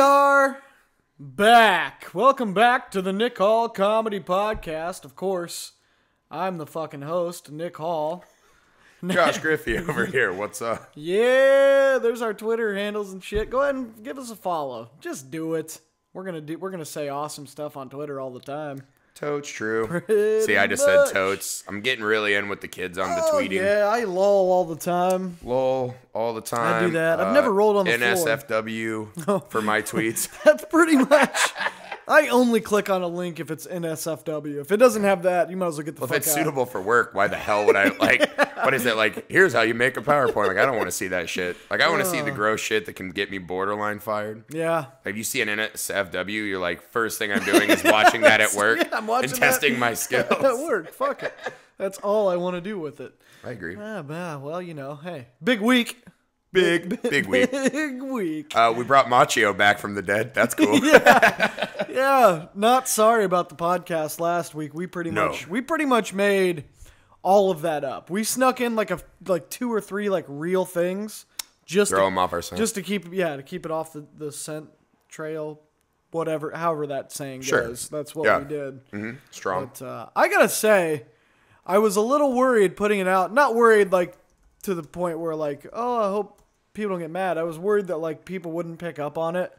are back. Welcome back to the Nick Hall Comedy Podcast. Of course, I'm the fucking host, Nick Hall. Josh Griffey over here. What's up? Yeah, there's our Twitter handles and shit. Go ahead and give us a follow. Just do it. We're gonna say awesome stuff on Twitter all the time. Totes, true. Pretty See, I just much. said totes. I'm getting really in with the kids on the tweeting. Yeah, I lol all the time. Lol all the time. I do that. I've never rolled on the floor. NSFW for my tweets. That's pretty much. I only click on a link if it's NSFW. If it doesn't have that, you might as well get the fuck out. If it's suitable for work, why the hell would I what is it like? Here's how you make a PowerPoint. Like, I don't want to see that shit. Like, I want to see the gross shit that can get me borderline fired. Yeah. Like, you see an NSFW, you're like, first thing I'm doing is watching that at work and testing my skills. At work, fuck it. That's all I want to do with it. I agree. Well, you know, hey, big week. Big week. Big week. We brought Machio back from the dead. That's cool. Yeah. Not sorry about the podcast last week. We pretty much made all of that up. We snuck in like 2 or 3 like real things, just throw them off our scent, just to keep it off the scent trail, whatever, however that saying goes. That's what we did. Mm-hmm. Strong. But I gotta say, I was a little worried putting it out. Not worried like to the point where like, oh, I hope people don't get mad. I was worried that like people wouldn't pick up on it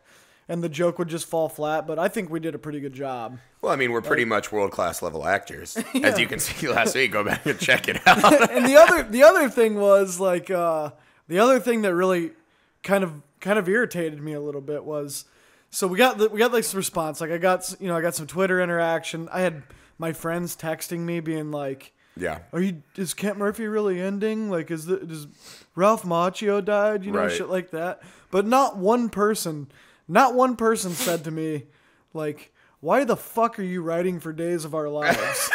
and the joke would just fall flat, but I think we did a pretty good job. Well, I mean, we're pretty much world-class level actors. Yeah. As you can see last week, go back and check it out. And the other thing was like the other thing that really kind of irritated me a little bit was, so we got this response. Like I got some Twitter interaction. I had my friends texting me being like, yeah, is Kent Murphy really ending? Like, does Ralph Macchio died? You know, shit like that. But not one person said to me, like, why the fuck are you writing for Days of Our Lives?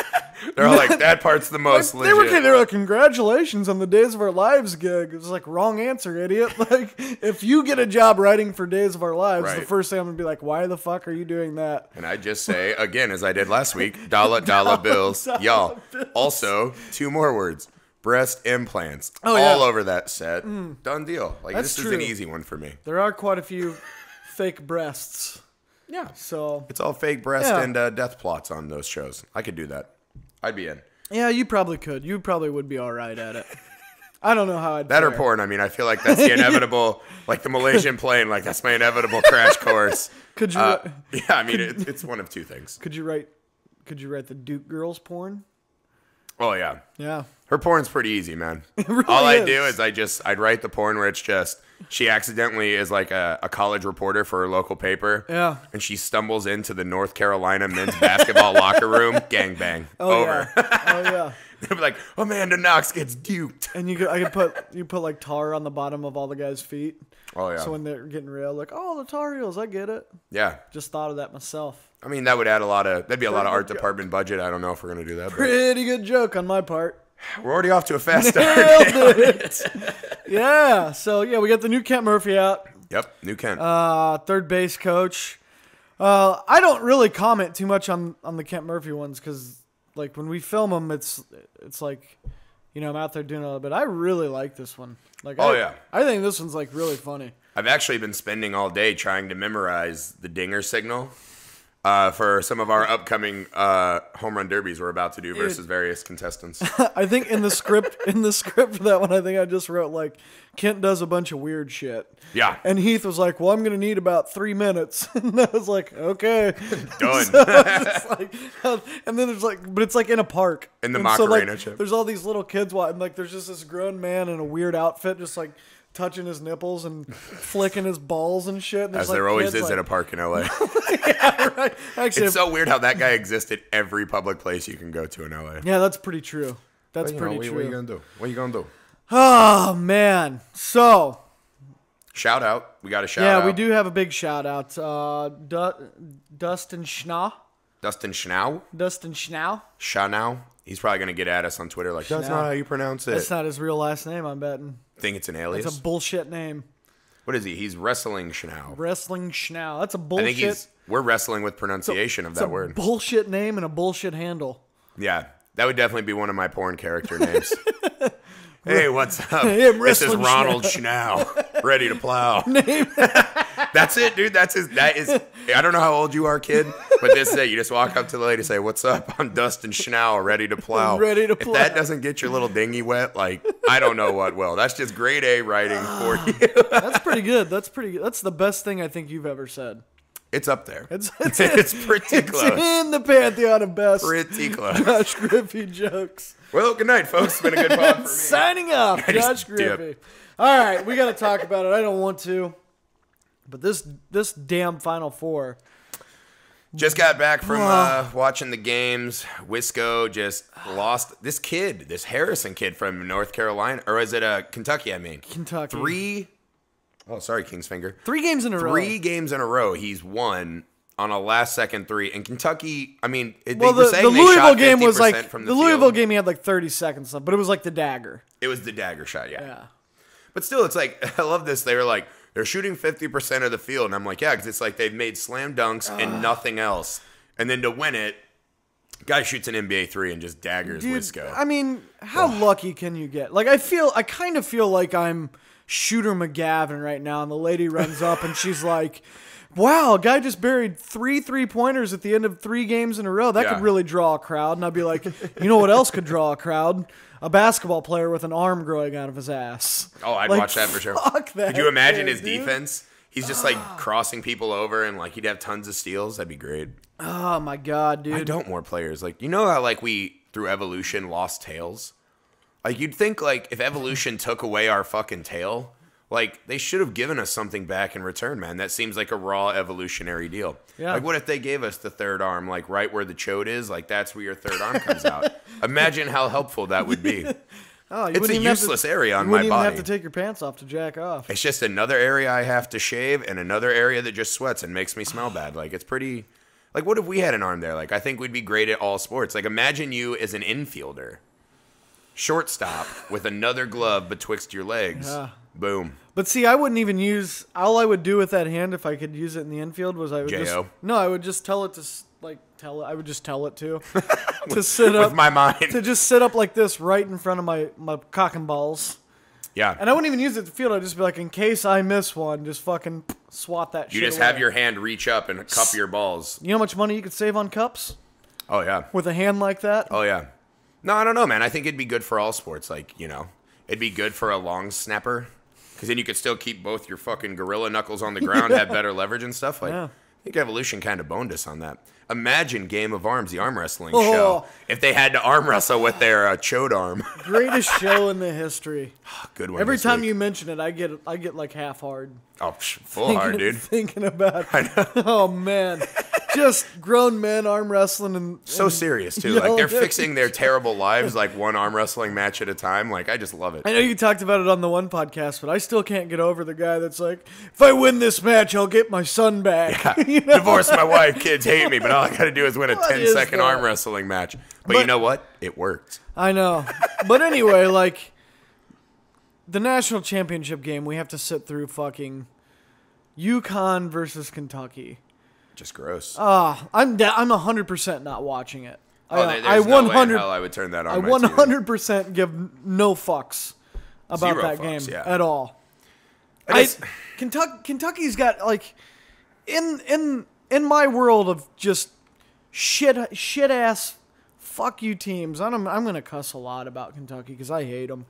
They're all like, that part's the most legit. They were like, congratulations on the Days of Our Lives gig. It was like, wrong answer, idiot. Like, if you get a job writing for Days of Our Lives, the first thing I'm going to be like, why the fuck are you doing that? And I just say, again, as I did last week, dollar bills. Y'all, also, 2 more words. Breast implants. All over that set. Done deal. Like, this is an easy one for me. There are quite a few fake breasts. Yeah. So it's all fake breast and death plots on those shows. I could do that. I'd be in. Yeah, you probably could. You probably would be all right at it. I don't know how I'd that fare. Or porn. I mean, I feel like that's the inevitable, like the Malaysian plane, like that's my inevitable crash course. Could you? Yeah, I mean, it's one of 2 things. Could you write the Duke girls porn? Oh yeah. Yeah. Her porn's pretty easy, man. It really All I is. do is I'd write the porn where it's just, she accidentally is like a college reporter for her local paper. Yeah. And she stumbles into the North Carolina men's basketball locker room. Gangbang. Over. Yeah. Oh, yeah. They'll be like, Amanda Knox gets duped. And you put like tar on the bottom of all the guys' feet. Oh, yeah. So when they're getting railed, like, oh, the tar heels, I get it. Yeah. Just thought of that myself. I mean, that would add that'd be a lot of art department budget. I don't know if we're going to do that. Pretty good joke on my part. We're already off to a fast start. Yeah. So, yeah, we got the new Kent Murphy out. Yep, new Kent. Third base coach. I don't really comment too much on the Kent Murphy ones because, like, when we film them, it's like, you know, I'm out there doing a little bit. I really like this one. Like, I think this one's, like, really funny. I've actually been spending all day trying to memorize the dinger signal. For some of our upcoming home run derbies we're about to do versus various contestants. I think in the script for that one, I think I just wrote like Kent does a bunch of weird shit. Yeah. And Heath was like, "Well, I'm gonna need about 3 minutes," and I was like, "Okay, done." So like, and then there's like, but it's like in a park in the Macarena so, like, there's all these little kids and like there's just this grown man in a weird outfit, just like touching his nipples and flicking his balls and shit. And as there always is at a park in LA. Yeah, right. Actually, it's so weird how that guy exists at every public place you can go to in LA. Yeah, that's pretty true. That's pretty true. What are you gonna do? What are you gonna do? Oh man! So shout out. We got a shout out. Yeah, we do have a big shout out. Dustin Schnaw. Dustin Schnaw. Dustin Schnaw. Schnaw. He's probably gonna get at us on Twitter like, that's not how you pronounce it. That's not his real last name, I'm betting. Think it's an alias? It's a bullshit name. What is he? He's Wrestling Schnaw. Wrestling Schnaw. That's a bullshit. I think we're wrestling with pronunciation of that word. Bullshit name and a bullshit handle. Yeah, that would definitely be one of my porn character names. Hey, what's up? Hey, this is Ronald Schnaw, ready to plow. That's it, dude. That is. I don't know how old you are, kid, but this is it. You just walk up to the lady and say, "What's up? I'm Dustin Schnau, ready to plow." Ready to plow. If that doesn't get your little dinghy wet, like, I don't know what will. That's just grade A writing for you. That's pretty good. That's pretty good. That's the best thing I think you've ever said. It's up there. It's pretty close. It's in the pantheon of best. Pretty close. Josh Griffey jokes. Well, good night, folks. It's been a good pod for me. Signing off, Josh Griffey. All right, we got to talk about it. I don't want to, but this damn Final Four. Just got back from watching the games. Wisco just lost this kid, this Harrison kid from North Carolina, or is it Kentucky? I mean, Kentucky. Kingsfinger. 3 games in a row. 3 games in a row. He's won on a last-second 3. And Kentucky, I mean, the Louisville game was like the Louisville game. He had like 30 seconds left, but it was like the dagger. It was the dagger shot, yeah. But still, it's like I love this. They were like they're shooting 50% of the field, and I'm like, yeah, because it's like they've made slam dunks and nothing else, and then to win it, guy shoots an NBA 3 and just daggers Wisco. I mean, how lucky can you get? Like, I kind of feel like I'm Shooter McGavin right now, and the lady runs up and she's like, wow, a guy just buried 3 3-pointers at the end of 3 games in a row. That could really draw a crowd. And I'd be like, you know what else could draw a crowd? A basketball player with an arm growing out of his ass. Oh, I'd watch that for sure. Fuck that. Could you imagine his defense? He's just like crossing people over, and like he'd have tons of steals. That'd be great. Oh my god, dude. I don't more players. Like, you know how like we through evolution lost tails? Like, you'd think, like, if evolution took away our fucking tail, like, they should have given us something back in return, man. That seems like a raw evolutionary deal. Yeah. Like, what if they gave us the third arm, like, right where the chode is? Like, that's where your third arm comes out. Imagine how helpful that would be. It's a useless area on my body. You wouldn't even have to take your pants off to jack off. It's just another area I have to shave and another area that just sweats and makes me smell bad. Like, it's pretty... Like, what if we had an arm there? Like, I think we'd be great at all sports. Like, imagine you as an infielder. Shortstop with another glove betwixt your legs. Yeah. Boom. But see, I wouldn't even use... All I would do with that hand if I could use it in the infield was I would I would just tell it to... I would just tell it to sit up... With my mind. To just sit up like this right in front of my cock and balls. Yeah. And I wouldn't even use it to field. I'd just be like, in case I miss one, just fucking swat that shit You just away. have your hand reach up and cup your balls. You know how much money you could save on cups? Oh, yeah. With a hand like that? Oh, yeah. No, I don't know, man. I think it'd be good for all sports. Like, you know, it'd be good for a long snapper. Because then you could still keep both your fucking gorilla knuckles on the ground, have better leverage and stuff. Like, I think evolution kind of boned us on that. Imagine Game of Arms, the arm wrestling show, if they had to arm wrestle with their chode arm. Greatest show in the history. Good one. Every time you mention it, I get like half hard. Oh, full hard, dude. Thinking about it. I know. Oh, man. Just grown men arm wrestling. And so serious, too. Like, they're fixing their terrible lives, like, one arm wrestling match at a time. Like, I just love it. I know you talked about it on the one podcast, but I still can't get over the guy that's like, if I win this match, I'll get my son back. Yeah. You know? Divorce my wife, kids hate me, but all I got to do is win a 10-second arm wrestling match. But you know what? It worked. I know. But anyway, like, the national championship game, we have to sit through fucking UConn versus Kentucky. Just gross. I'm 100% not watching it. There's no way in hell I would turn that on. I 100% give no fucks about that game at all. Kentucky's got, like, in my world of just shit ass fuck you teams. I'm gonna cuss a lot about Kentucky because I hate them.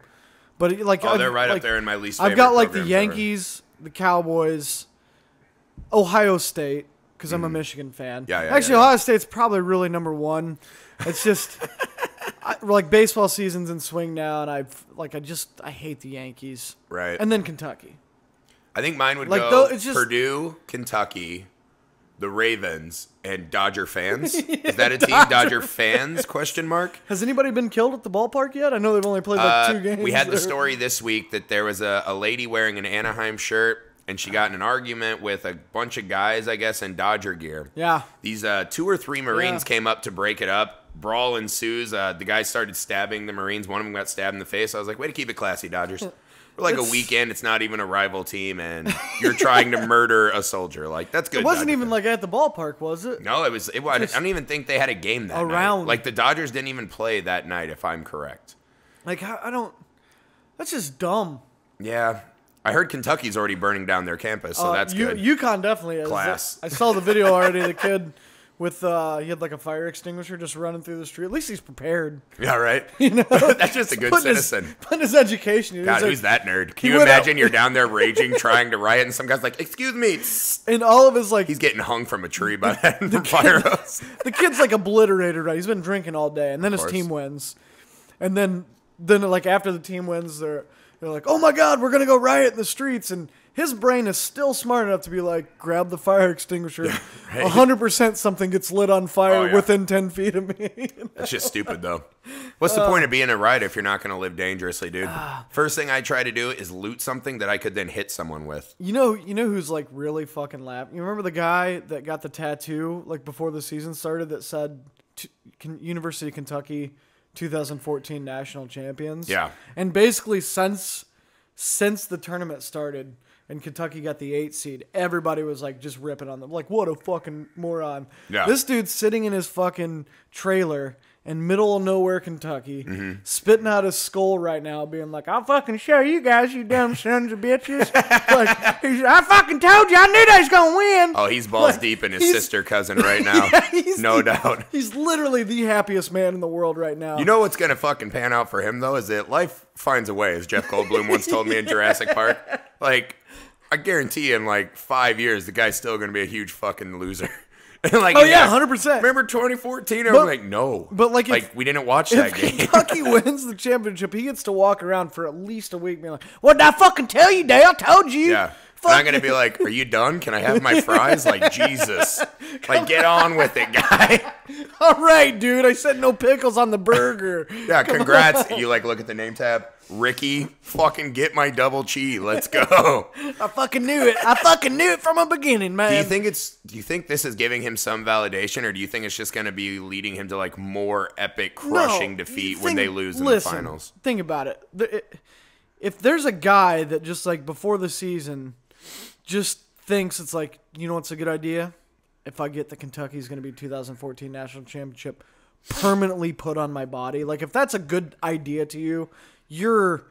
But like, they're right up there in my least favorite. I've got like the Yankees, the Cowboys, Ohio State. Because I'm a Michigan fan. Actually, Ohio State's probably really number one. It's just like baseball season's in swing now, and I hate the Yankees. Right. And then Kentucky. I think mine would go Purdue, Kentucky, the Ravens, and Dodger fans. Is that a team? Dodger fans? ? Has anybody been killed at the ballpark yet? I know they've only played like 2 games. We had the story this week that there was a lady wearing an Anaheim shirt. And she got in an argument with a bunch of guys, I guess, in Dodger gear. Yeah. These 2 or 3 Marines came up to break it up. Brawl ensues. The guys started stabbing the Marines. One of them got stabbed in the face. I was like, way to keep it classy, Dodgers. We're like a weekend. It's not even a rival team, and you're trying to murder a soldier. Like, that's good. It wasn't even like at the ballpark, was it? No, it was. I don't even think they had a game that night. Like, the Dodgers didn't even play that night, if I'm correct. Like, I don't. That's just dumb. Yeah. I heard Kentucky's already burning down their campus, so that's good. UConn definitely is. Class. I saw the video already. The kid with he had like a fire extinguisher just running through the street. At least he's prepared. Yeah, right. That's just a good citizen. Putting his education. God, who's that nerd? Can you imagine you're down there raging, trying to riot, and some guy's like, "Excuse me," and all of his like he's getting hung from a tree by the fire hose. The kid's like obliterated, right? He's been drinking all day, and then his team wins, and then like after the team wins, they're like, "Oh my God, we're gonna go riot in the streets," and his brain is still smart enough to be like, grab the fire extinguisher. 100% something gets lit on fire within 10 feet of me. That's just stupid, though. What's the point of being a riot if you're not going to live dangerously, dude? First thing I try to do is loot something that I could then hit someone with. You know who's like really fucking laughing? You remember the guy that got the tattoo like before the season started that said University of Kentucky 2014 national champions? Yeah. And basically since the tournament started, and Kentucky got the 8 seed, everybody was like just ripping on them. Like, what a fucking moron. Yeah. This dude's sitting in his fucking trailer in middle of nowhere, Kentucky, spitting out his skull right now, being like, I'll fucking show you guys, you dumb sons of bitches. Like, I fucking told you, I knew they was going to win. Oh, he's balls deep in his sister cousin right now. No doubt. He's literally the happiest man in the world right now. You know what's going to fucking pan out for him, though, is that life finds a way, as Jeff Goldblum once told me in Jurassic Park. Like, I guarantee in like 5 years, the guy's still going to be a huge fucking loser. Like, 100%. Remember 2014? I was like, no. But like, we didn't watch that game. If Kentucky wins the championship, he gets to walk around for at least a week being like, what did I fucking tell you, Dale? I told you. Yeah. And I'm going to be like, are you done? Can I have my fries? Like, Jesus. Like, get on with it, guy. All right, dude. I said no pickles on the burger. Yeah, congrats. You, like, look at the name tab. Ricky, fucking get my double cheese. Let's go. I fucking knew it. I fucking knew it from the beginning, man. Do you think this is giving him some validation, or do you think it's just going to be leading him to, like, more epic, crushing defeat when they lose in the finals? Think about it. If there's a guy that just, like, before the season just thinks it's like, you know what's a good idea? If I get the Kentucky's going to be 2014 national championship permanently put on my body. Like, if that's a good idea to you, you're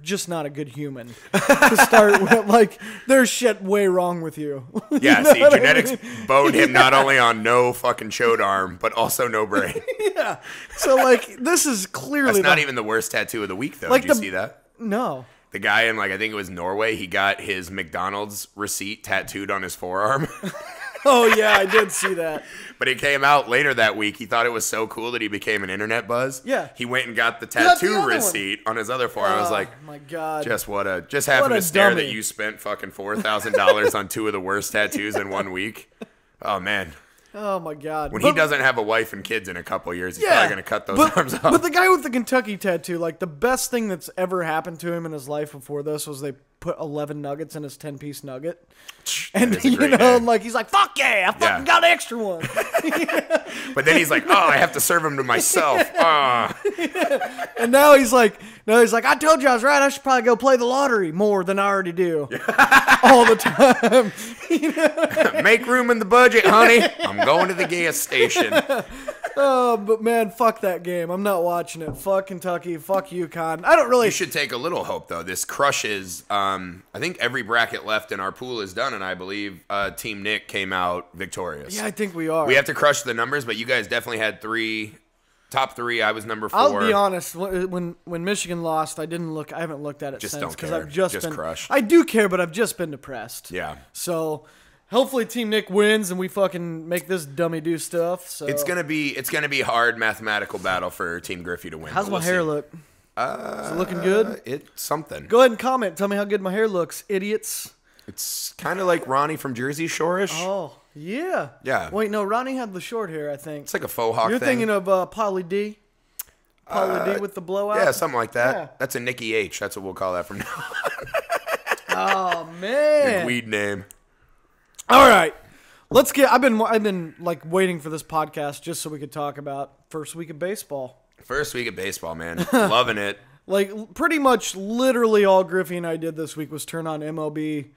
just not a good human to start with. Like, there's shit way wrong with you. Yeah, see, genetics boned him not only on no fucking chode arm, but also no brain. Yeah. So, like, this is clearly... That's not even the worst tattoo of the week, though. Like, did you see that? No. The guy in, like, I think it was Norway, he got his McDonald's receipt tattooed on his forearm. Oh, yeah, I did see that. But it came out later that week. He thought it was so cool that he became an internet buzz. Yeah. He went and got the tattoo receipt on his other forearm. I was like, my God. Just having to stare that you spent fucking $4,000 on 2 of the worst tattoos in 1 week. Oh, man. Oh, my God. When he doesn't have a wife and kids in a couple of years, he's probably going to cut those arms off. But the guy with the Kentucky tattoo, like, the best thing that's ever happened to him in his life before this was they put 11 nuggets in his 10-piece nugget. And, you know, like, he's like, fuck yeah, I fucking got an extra one. But then he's like, oh, I have to serve them to myself. And now he's like, I told you I was right. I should probably go play the lottery more than I already do. All the time. You know? Make room in the budget, honey. I'm going to the gas station. Oh, but man, fuck that game. I'm not watching it. Fuck Kentucky. Fuck UConn. I don't really... You should take a little hope, though. This crushes... I think every bracket left in our pool is done, and I believe Team Nick came out victorious. Yeah, I think we are. We have to crush the numbers, but you guys definitely had top three. I was number 4. I'll be honest. When Michigan lost, I haven't looked at it since because I've just been crushed. I do care, but I've just been depressed. Yeah. So hopefully Team Nick wins and we fucking make this dummy do stuff. So it's gonna be hard mathematical battle for Team Griffey to win. How's my hair look? Is it looking good? It's something. Go ahead and comment. Tell me how good my hair looks, idiots. It's kind of like Ronnie from Jersey Shore-ish. Oh, yeah. Yeah. Wait, no, Ronnie had the short hair, I think. It's like a faux hawk You're thinking of Pauly D? Pauly D with the blowout? Yeah, something like that. Yeah. That's a Nicky H. That's what we'll call that from now on. Oh, man. Big weed name. All right. Let's get... I've been like waiting for this podcast just so we could talk about first week of baseball. First week of baseball, man. Loving it. Like, pretty much literally all Griffey and I did this week was turn on MLB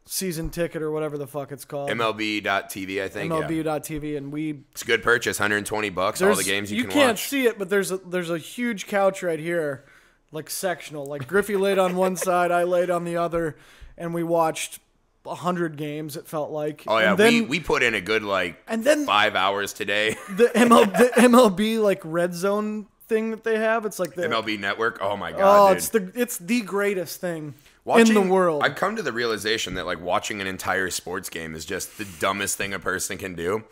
season ticket or whatever the fuck it's called. MLB.TV, I think. MLB.TV, and it's a good purchase, $120, all the games you can watch. You can't see it, but there's a huge couch right here like sectional. Like Griffey laid on one side, I laid on the other, and we watched 100 games. It felt like. Oh yeah, and then, we put in a good and then 5 hours today. The MLB like red zone thing that they have. It's like the MLB Network. Oh my god, dude. it's the greatest thing Watching, in the world. I've come to the realization that like watching an entire sports game is just the dumbest thing a person can do.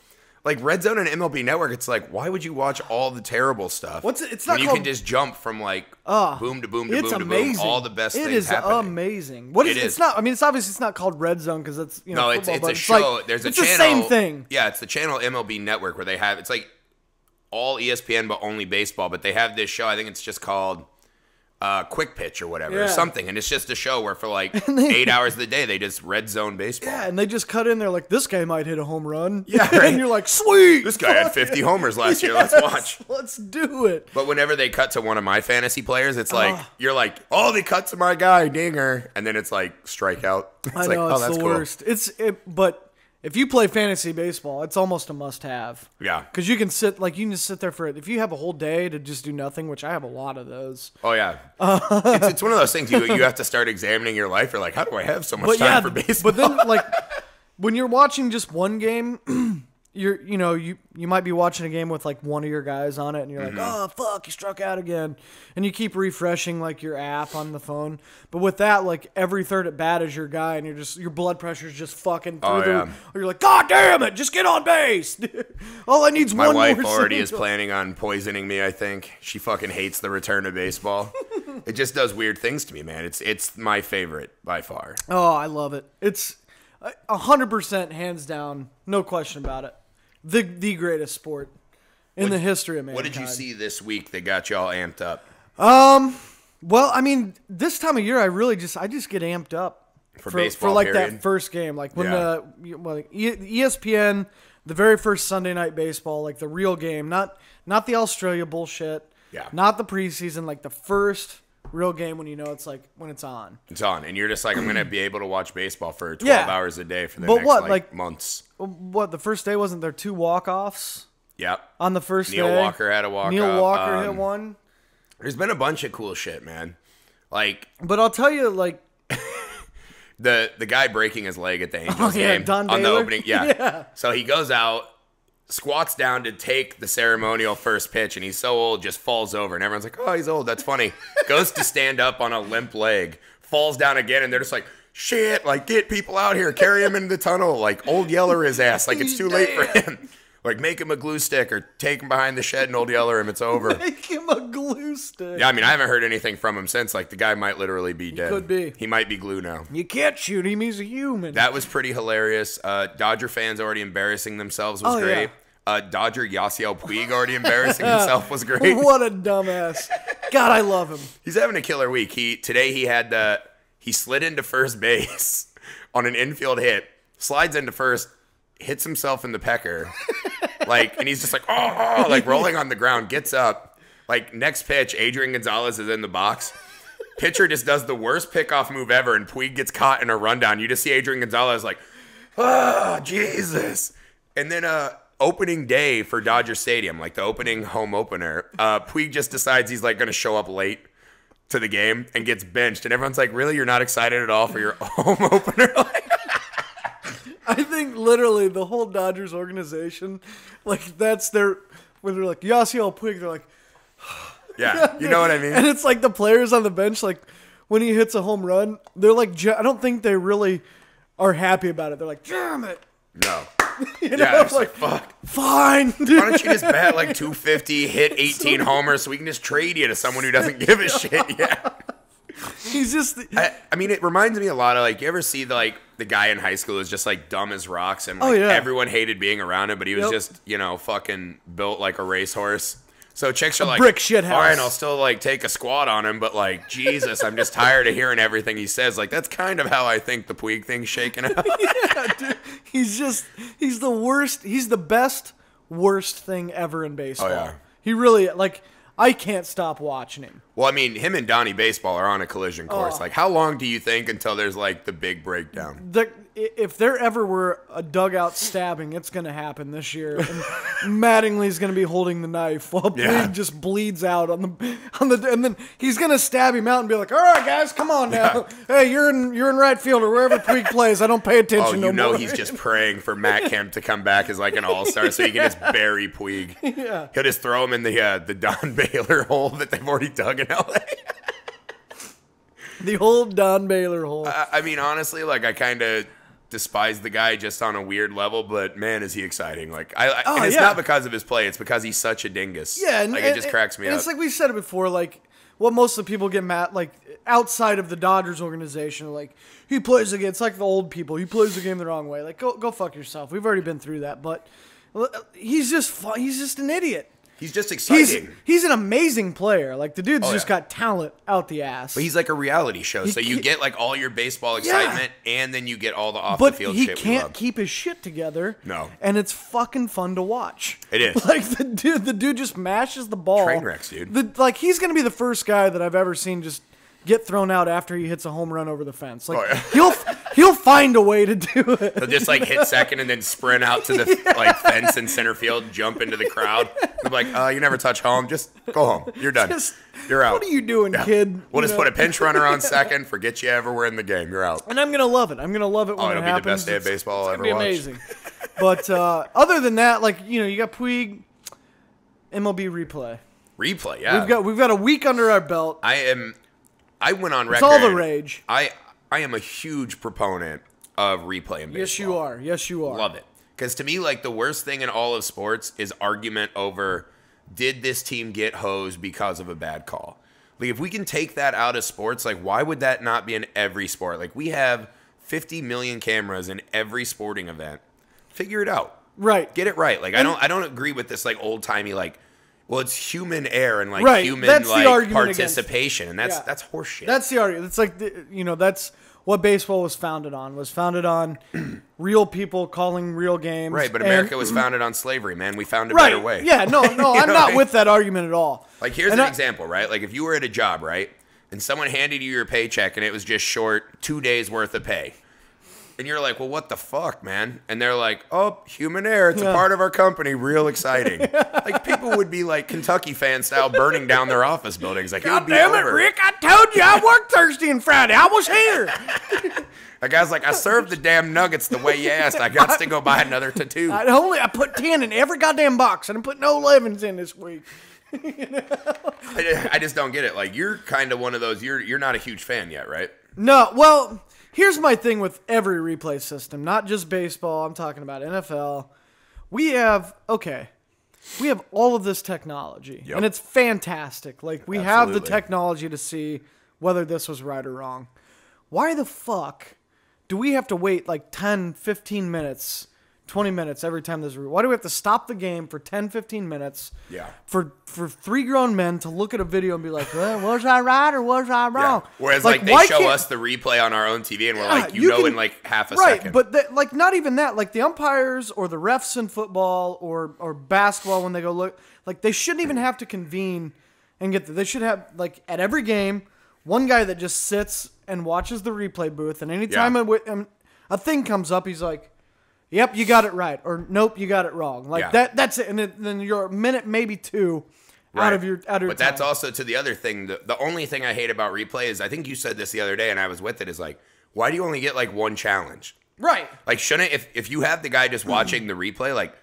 Like Red Zone and MLB Network, it's like, why would you watch all the terrible stuff? It's not when you called, can just jump from like boom to boom to boom to boom, all the best things happening. It is amazing. What is it? It's not. I mean, it's obviously it's not called Red Zone because it's no, football, it's a it's show. Like, There's a it's channel. The same thing. Yeah, it's the channel MLB Network where they have it's like all ESPN but only baseball. But they have this show. I think it's just called Quick Pitch or whatever or something, and it's just a show where for like 8 hours of the day they just red zone baseball. Yeah, and they just cut in there like this guy might hit a home run. Yeah, right. And you're like, sweet. This guy had 50 homers last year. Let's watch. Let's do it. But whenever they cut to one of my fantasy players, it's like you're like, oh, they cut to my guy, dinger, and then it's like strikeout. It's I know, like, it's that's the cool. worst. But if you play fantasy baseball, it's almost a must-have. Yeah, because you can just sit there for it. If you have a whole day to just do nothing, which I have a lot of those. Oh yeah, it's one of those things you have to start examining your life. You're like, how do I have so much time for baseball? But then like when you're watching just one game. You might be watching a game with like one of your guys on it, and you're like, oh fuck, you struck out again, and you keep refreshing like your app on the phone. But with that, like every third at bat is your guy, and your blood pressure's just fucking through or you're like, god damn it, just get on base. All I need's one more. My wife already is planning on poisoning me. I think she fucking hates the return to baseball. It just does weird things to me, man. It's my favorite by far. Oh, I love it. It's 100% hands down, no question about it. The greatest sport in the history of mankind. What did you see this week that got y'all amped up? Well, I mean, this time of year, I just get amped up for baseball. For like period. that first game, like when ESPN, the very first Sunday night baseball, like the real game, not the Australia bullshit, not the preseason, like the first real game when it's like when it's on. It's on, and you're just like, I'm gonna be able to watch baseball for 12 hours a day for the next months. What, the first day wasn't there 2 walk-offs? Yep. On the first day, Neil Walker had a walk-off. Neil Walker hit one. There's been a bunch of cool shit, man. Like, but I'll tell you, like, the guy breaking his leg at the Angels game Don on Baylor? the opening, yeah. So he goes out, squats down to take the ceremonial first pitch, and he's so old, just falls over, and everyone's like, oh, he's old, that's funny. Goes to stand up on a limp leg, falls down again, and they're just like, shit, like, get people out here, carry him into the tunnel, like, Old Yeller his ass, like, it's too late for him. Like, make him a glue stick or take him behind the shed and Old Yeller him, it's over. Make him a glue stick. Yeah, I mean, I haven't heard anything from him since. Like, the guy might literally be dead. Could be. He might be glue now. You can't shoot him, he's a human. That was pretty hilarious. Dodger fans already embarrassing themselves was great. Yeah. Dodger Yasiel Puig already embarrassing himself was great. What a dumbass. God, I love him. He's having a killer week. Today he slid into first base on an infield hit, slides into first, hits himself in the pecker, like, and he's just like, oh, like rolling on the ground, gets up, like, next pitch, Adrian Gonzalez is in the box. Pitcher just does the worst pickoff move ever, and Puig gets caught in a rundown. You just see Adrian Gonzalez like, oh, Jesus. And then opening day for Dodger Stadium, like the opening home opener, Puig just decides he's like going to show up late to the game and gets benched. And everyone's like, really? You're not excited at all for your home opener? I think literally the whole Dodgers organization, like, that's when they're like, Yasiel Puig, they're like, yeah, you know what I mean? And it's like the players on the bench, like, when he hits a home run, they're like, I don't think they really are happy about it. They're like, damn it. No. Yeah, it's like, fuck. Fine. Why don't you just bat like 250, hit 18 homers so we can just trade you to someone who doesn't give a shit? Yeah. He's just... I mean, it reminds me a lot of, like, you ever see, the guy in high school who's just, like, dumb as rocks and, like, everyone hated being around him, but he was just, fucking built like a racehorse. So chicks are like, brick shit house. All right, I'll still, like, take a squat on him, but, like, Jesus, I'm just tired of hearing everything he says. Like, that's kind of how I think the Puig thing's shaking out. Yeah, dude. He's the worst. He's the best, worst thing ever in baseball. Oh, yeah. He really, like... I can't stop watching him. Well, I mean, him and Donnie Baseball are on a collision course. Like, how long do you think until there's, like, the big breakdown? if there ever were a dugout stabbing, it's going to happen this year. And Mattingly's going to be holding the knife while Puig just bleeds out on the, and then he's going to stab him out and be like, "All right, guys, come on now. Hey, you're in right field or wherever Puig plays. I don't pay attention no more." Oh, you know he's just praying for Matt Kemp to come back as like an all-star so he can just bury Puig. Yeah. He'll just throw him in the Don Baylor hole that they've already dug in LA. The old Don Baylor hole. I mean, honestly, like, I kind of despise the guy just on a weird level, but man, is he exciting. Like, and it's not because of his play. It's because he's such a dingus. Yeah. Like, it just cracks me up. It's like we said it before, like, what most of the people get mad, like, outside of the Dodgers organization, like, he plays the game. It's like the old people. He plays the game the wrong way. Like, go fuck yourself. We've already been through that, but he's just an idiot. He's just exciting. He's an amazing player. Like, the dude's just got talent out the ass. But he's like a reality show, so you get like all your baseball excitement, and then you get all the off the field shit. But he can't keep his shit together. No, and it's fucking fun to watch. It is. Like the dude just mashes the ball. Train wrecks, dude. Like he's gonna be the first guy that I've ever seen just get thrown out after he hits a home run over the fence. Like he'll find a way to do it. He'll just like hit second and then sprint out to the like fence in center field, jump into the crowd. I'm like, you never touch home. Just go home. You're done. You're out. What are you doing, kid? We'll just put a pinch runner on second. Forget you ever were in the game. You're out. And I'm gonna love it. I'm gonna love it when it happens. It'll be the best day of baseball I'll ever watch. It'll be amazing. But other than that, like you got Puig, MLB replay. Replay, yeah. We've got a week under our belt. I went on record. It's all the rage. I am a huge proponent of replay in baseball. Yes, you are. Yes, you are. Love it. Because to me, like, the worst thing in all of sports is argument over, did this team get hosed because of a bad call? Like, if we can take that out of sports, like, why would that not be in every sport? Like, we have 50 million cameras in every sporting event. Figure it out. Right. Get it right. Like, I don't agree with this, like, old-timey, like, well, it's human error and like human like participation, and that's horseshit. That's the argument. It's like that's what baseball was founded on. Was founded on real people calling real games. Right, but America was founded on slavery, man. We found a better way. Yeah, no, I'm not with that argument at all. Like, here's an example, right? Like, if you were at a job, right, and someone handed you your paycheck and it was just short 2 days worth of pay. And you're like, well, what the fuck, man? And they're like, oh, human error. It's a part of our company. Real exciting. Like, people would be like Kentucky fan style burning down their office buildings. Like, God damn it, Rick. I told you I worked Thursday and Friday. I was here. That guy's like, I served the damn nuggets the way you asked. I got to go buy another tattoo. I put 10 in every goddamn box. I didn't put no 11s in this week. I just don't get it. Like, you're kind of one of those, you're not a huge fan yet, right? No, well, here's my thing with every replay system, not just baseball. I'm talking about NFL. We have all of this technology, and it's fantastic. Like, we have the technology to see whether this was right or wrong. Why the fuck do we have to wait like 10, 15 minutes, 20 minutes every time there's why do we have to stop the game for 10, 15 minutes for three grown men to look at a video and be like, was I right or was I wrong? Yeah. Whereas like they show us the replay on our own TV and we're like, you know, in like half a second. Right, but like not even that. Like the umpires or the refs in football or basketball when they go look, like they shouldn't even have to convene and they should have like at every game, one guy that just sits and watches the replay booth, and anytime a thing comes up, he's like, yep, you got it right, or nope, you got it wrong. Like that's it, and then you're a minute, maybe two, out of your time. But that's also to the other thing. The only thing I hate about replay is, I think you said this the other day, and I was with it, is like, why do you only get like one challenge? Right. Like, shouldn't if you have the guy just watching the replay, like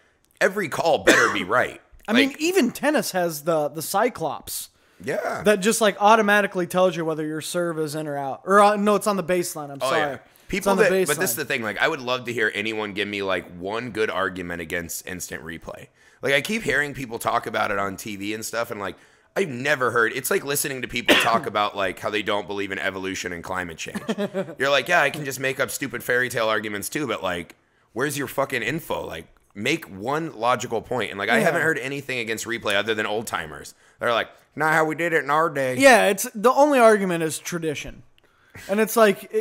every call better be right. I mean, even tennis has the Cyclops. Yeah. That just like automatically tells you whether your serve is in or out. Or no, it's on the baseline. I'm sorry. Yeah. But this is the thing. Like, I would love to hear anyone give me like one good argument against instant replay. Like, I keep hearing people talk about it on TV and stuff, and like I've never heard. It's like listening to people talk about like how they don't believe in evolution and climate change. You're like, yeah, I can just make up stupid fairy tale arguments too, but like, where's your fucking info? Like, make one logical point. And like, I haven't heard anything against replay other than old timers. They're like, not how we did it in our day. Yeah, it's the only argument is tradition, and it's like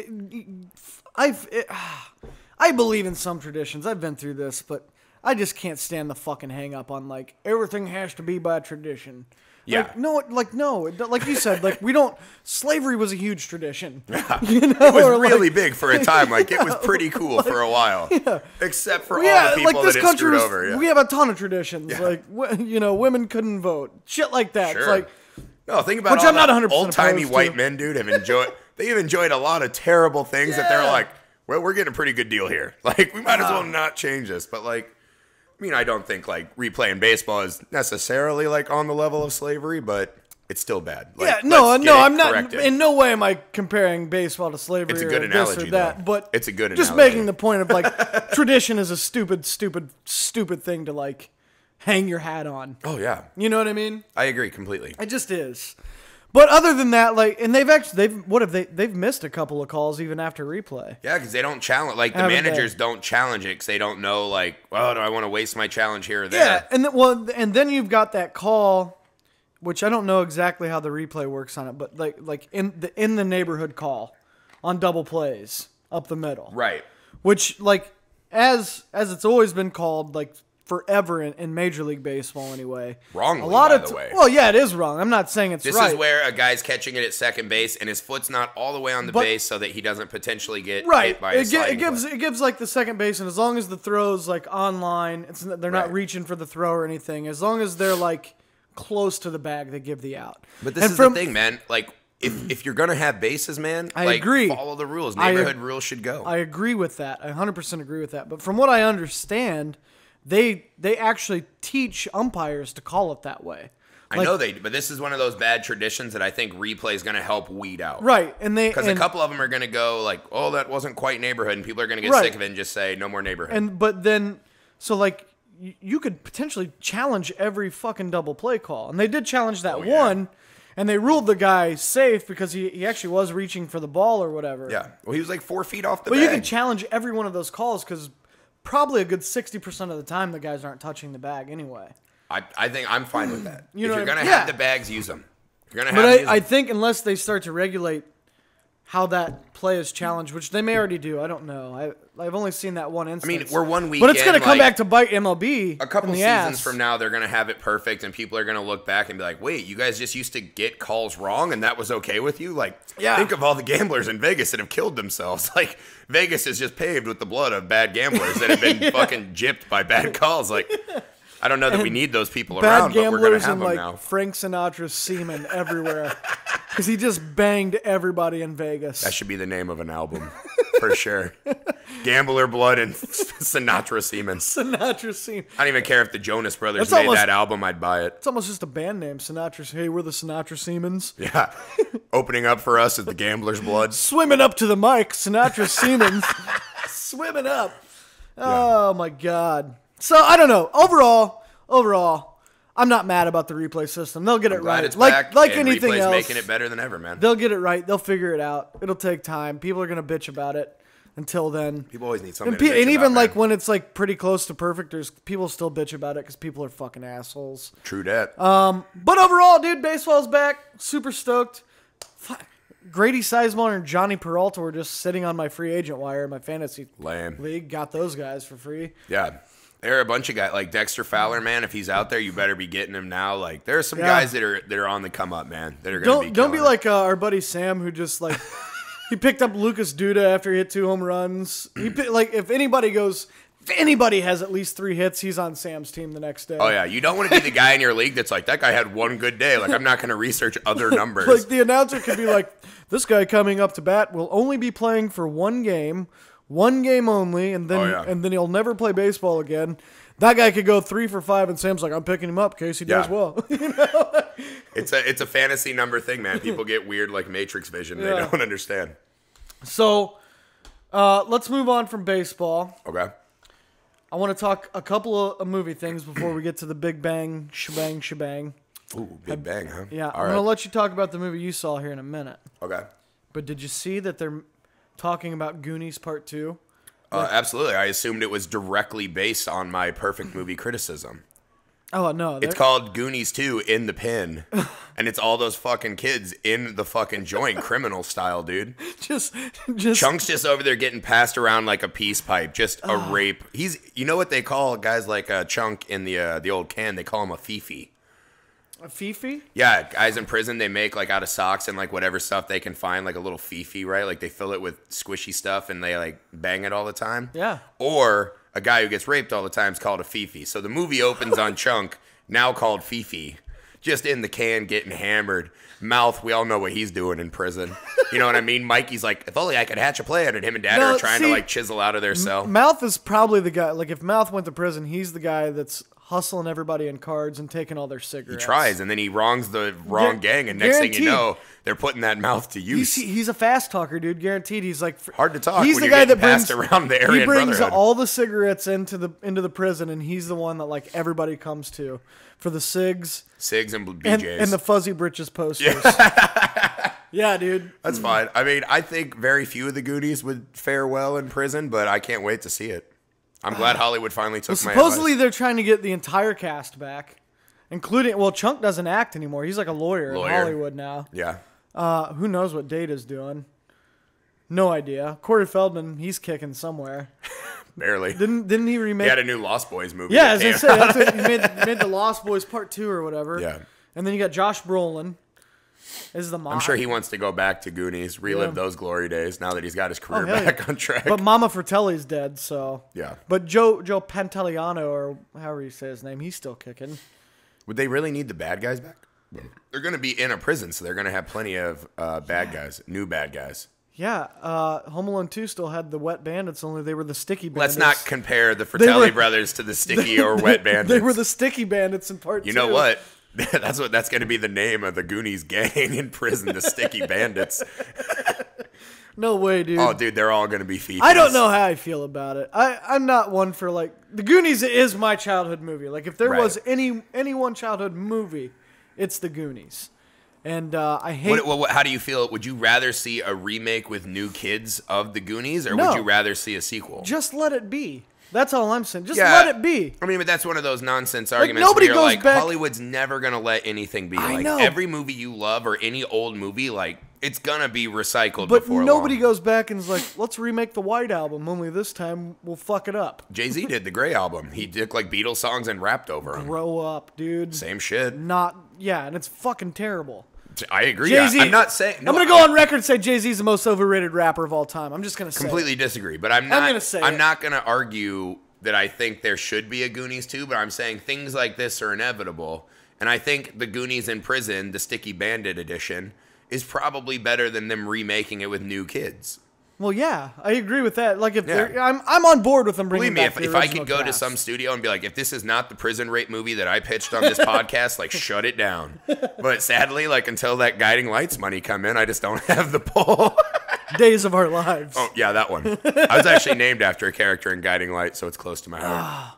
I believe in some traditions. I've been through this, but I just can't stand the fucking hang up on like everything has to be by tradition. Yeah. No, like you said, like we don't. Slavery was a huge tradition. Yeah. You know, It was or really like, big for a time. Like it was pretty cool for a while. Yeah. Except for all Yeah, the people like this that it country screwed was, over. Yeah. we have a ton of traditions. Yeah. Like women couldn't vote, shit like that. Sure. It's like, No, think about which all I'm not the 100% old-timey opposed white to. men, dude, they've enjoyed a lot of terrible things that they're Yeah. like, well, we're getting a pretty good deal here. Like, we might as well not change this. But, like, I mean, I don't think, like, replaying baseball is necessarily, like, on the level of slavery, but it's still bad. Like, yeah, no, let's get it I'm not. corrected. In no way am I comparing baseball to slavery. It's a good or analogy, this or that, though. but It's a good just analogy. making the point of like tradition is a stupid thing to like hang your hat on. Oh, yeah. You know what I mean? I agree completely. It just is. But other than that, like, and they've missed a couple of calls even after replay. Yeah, because they don't challenge. Like, the Haven't managers they? don't challenge it because they don't know, like, well, do I want to waste my challenge here or there? Yeah, and then you've got that call, which I don't know exactly how the replay works on it, but like in the neighborhood call on double plays up the middle, Right. which like as it's always been called like forever in Major League Baseball anyway. Wrongly, a lot by of the way. Well, yeah, it is wrong. I'm not saying it's This right. is where a guy's catching it at second base and his foot's not all the way on the base so that he doesn't potentially get hit by a sliding foot. It gives like the second baseman, as long as the throw's like online, they're not Right. reaching for the throw or anything. As long as they're like close to the bag, they give the out. But this is the thing, man. Like, if you're gonna have bases, man, I like, agree. follow the rules. Neighborhood rules should go. I agree with that. I 100% agree with that. But from what I understand, they actually teach umpires to call it that way. I know but this is one of those bad traditions that I think replay is going to help weed out. Right, Because a couple of them are going to go like, oh, that wasn't quite neighborhood, and people are going to get Right. sick of it and just say, no more neighborhood. But then, so like, you could potentially challenge every fucking double play call. And they did challenge that one, and they ruled the guy safe because he actually was reaching for the ball or whatever. Yeah. Well, he was like 4 feet off the But bag. you can challenge every one of those calls because probably a good 60% of the time the guys aren't touching the bag anyway. I think I'm fine with that. You know if what you're I going mean? to have Yeah. the bags, use them. If you're going to But have them, use I them. think unless they start to regulate how that play is challenged, which they may already do, I don't know. I've only seen that one instance. I mean, we're 1 week but it's going to come like, back to bite MLB. a couple in the seasons ass. from now, they're going to have it perfect, and people are going to look back and be like, wait, you guys just used to get calls wrong, and that was okay with you? Like, Yeah. think of all the gamblers in Vegas that have killed themselves. Like, Vegas is just paved with the blood of bad gamblers that have been fucking gypped by bad calls. Like, I don't know that we need those people Bad around, but we're going to gamblers have and them like now. Frank Sinatra's semen everywhere because he just banged everybody in Vegas. That should be the name of an album, for sure. Gambler blood and Sinatra semen. Sinatra semen. I don't even care if the Jonas Brothers That's made almost- that album, I'd buy it. It's almost just a band name. Sinatra's. Hey, we're the Sinatra Semens. Yeah. Opening up for us is the Gambler's Blood. Swimming up to the mic, Sinatra Semens. Swimming up. Oh my God. So I don't know. Overall, I'm not mad about the replay system. They'll get it Glad right. it's back, Like and anything replay's else, making it better than ever, man. they'll get it right. They'll figure it out. It'll take time. People are gonna bitch about it. Until then, People always need something and, to bitch even about, like man. when it's like pretty close to perfect, there's people still bitch about it because people are fucking assholes. True that. But overall, dude, baseball's back. Super stoked. Fuck. Grady Sizemore and Johnny Peralta were just sitting on my free agent wire in my fantasy Lame. league. Got those guys for free. Yeah. There are a bunch of guys like Dexter Fowler, man. If he's out there, you better be getting him now. Like there are some Yeah. guys that are on the come up, man. That are gonna Don't be killing it. like our buddy Sam who just like he picked up Lucas Duda after he hit 2 home runs. If anybody has at least 3 hits, he's on Sam's team the next day. Oh yeah, you don't want to be the guy in your league that's like that guy had one good day. Like I'm not going to research other numbers. Like the announcer could be like, this guy coming up to bat will only be playing for one game only, and then Oh, yeah. and then he'll never play baseball again. That guy could go 3 for 5, and Sam's like, I'm picking him up in case he does Yeah. well. It's a fantasy number thing, man. People get weird like Matrix vision. They Yeah. don't understand. So let's move on from baseball. Okay. I want to talk a couple of movie things before we get to the big bang, shebang. Ooh, Big Bang, huh? Yeah, All I'm right. going to let you talk about the movie you saw here in a minute. Okay. But did you see that they're talking about Goonies Part 2? Absolutely. I assumed it was directly based on my perfect movie criticism. Oh, no. It's called Goonies 2 in the Pen. And it's all those fucking kids in the fucking joint, criminal style, dude. just Chunk's just over there getting passed around like a peace pipe, just a rape. You know what they call guys like Chunk in the old can? They call him a fifi. A fifi? Yeah, guys in prison, they make like out of socks and like whatever stuff they can find, like a little fifi, right? Like they fill it with squishy stuff and they like bang it all the time. Yeah. Or a guy who gets raped all the time is called a fifi. So the movie opens on Chunk, now called Fifi, just in the can getting hammered. Mouth, we all know what he's doing in prison. You know what I mean? Mikey's like, if only I could hatch a plan, and him and Dad are trying to like chisel out of their cell. Mouth is probably the guy. Like if Mouth went to prison, he's the guy that's hustling everybody in cards and taking all their cigarettes. He tries, and then he wrongs the wrong gang, and next thing you know, they're putting that Mouth to use. He's a fast talker, dude. Guaranteed. He's like hard to talk. He's when the you're guy that passed brings around the Aryan He brings Brotherhood. all the cigarettes into the prison, and he's the one that like everybody comes to for the cigs and BJs and the fuzzy britches posters. Yeah, dude. That's fine. I mean, I think very few of the Goonies would fare well in prison, but I can't wait to see it. I'm glad Hollywood finally took my advice. Supposedly they're trying to get the entire cast back, including Chunk doesn't act anymore. He's like a lawyer in Hollywood now. Yeah. Who knows what Data's doing? No idea. Corey Feldman, he's kicking somewhere. Barely. Didn't he remake? He had a new Lost Boys movie. Yeah, as I say, that's what, he made the Lost Boys Part 2 or whatever. Yeah. And then you got Josh Brolin as the mom. I'm sure he wants to go back to Goonies, relive those glory days now that he's got his career back on track. But Mama Fratelli's dead, so. Yeah. But Joe Pantoliano, or however you say his name, he's still kicking. Would they really need the bad guys back? They're going to be in a prison, so they're going to have plenty of bad guys, new bad guys. Yeah, Home Alone 2 still had the wet bandits, only they were the sticky bandits. Let's not compare the Fratelli brothers to the sticky or wet bandits. They were the sticky bandits in Part 2. You know what? That's going to be the name of the Goonies gang in prison, the Sticky Bandits. No way, dude. Oh, dude, they're all going to be fifis. I don't know how I feel about it. I'm not one for, like... The Goonies is my childhood movie. Like, if there was any one childhood movie, it's The Goonies. And I hate... How do you feel? Would you rather see a remake with new kids of The Goonies, or would you rather see a sequel? Just let it be. That's all I'm saying. Just let it be. I mean, but that's one of those nonsense arguments. Nobody where goes like, back. Hollywood's never gonna let anything be. I Like know. every movie you love or any old movie, like it's gonna be recycled. But before nobody long. goes back and is like, let's remake the White Album. Only this time we'll fuck it up. Jay-Z did the Grey album. He took like Beatles songs and rapped over them. Grow up, dude. Same shit. And it's fucking terrible. I agree. Jay-Z, I'm not saying. No, I'm gonna go on record and say Jay-Z's the most overrated rapper of all time. I'm just gonna say. Completely disagree, but I'm not. gonna say I'm it. not gonna argue that I think there should be a Goonies 2, but I'm saying things like this are inevitable. And I think the Goonies in prison, the Sticky Bandit edition, is probably better than them remaking it with new kids. Well, yeah, I agree with that. Like, if I'm on board with them bringing Believe me, back the if I original could go to cast. some studio and be like, if this is not the prison rape movie that I pitched on this podcast, like, shut it down. But sadly, like, until that Guiding Lights money come in, I just don't have the pull. Days of Our Lives. Oh, yeah, that one. I was actually named after a character in Guiding Light, so it's close to my heart.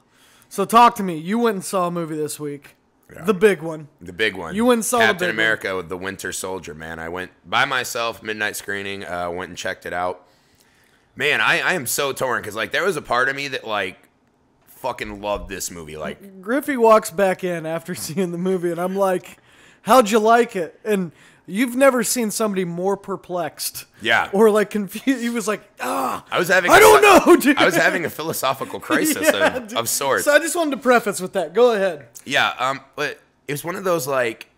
So talk to me. You went and saw a movie this week. Yeah. The big one. The big one. You went and saw Captain the big America one. with the Winter Soldier, man. I went by myself, midnight screening, went and checked it out. Man, I am so torn because, like, there was a part of me that, like, fucking loved this movie. Like, Griffey walks back in after seeing the movie, and I'm like, how'd you like it? And you've never seen somebody more perplexed. Yeah. Or, like, confused. He was like, I don't know, dude. I was having a philosophical crisis of sorts. So I just wanted to preface with that. Go ahead. Yeah, but it was one of those, like,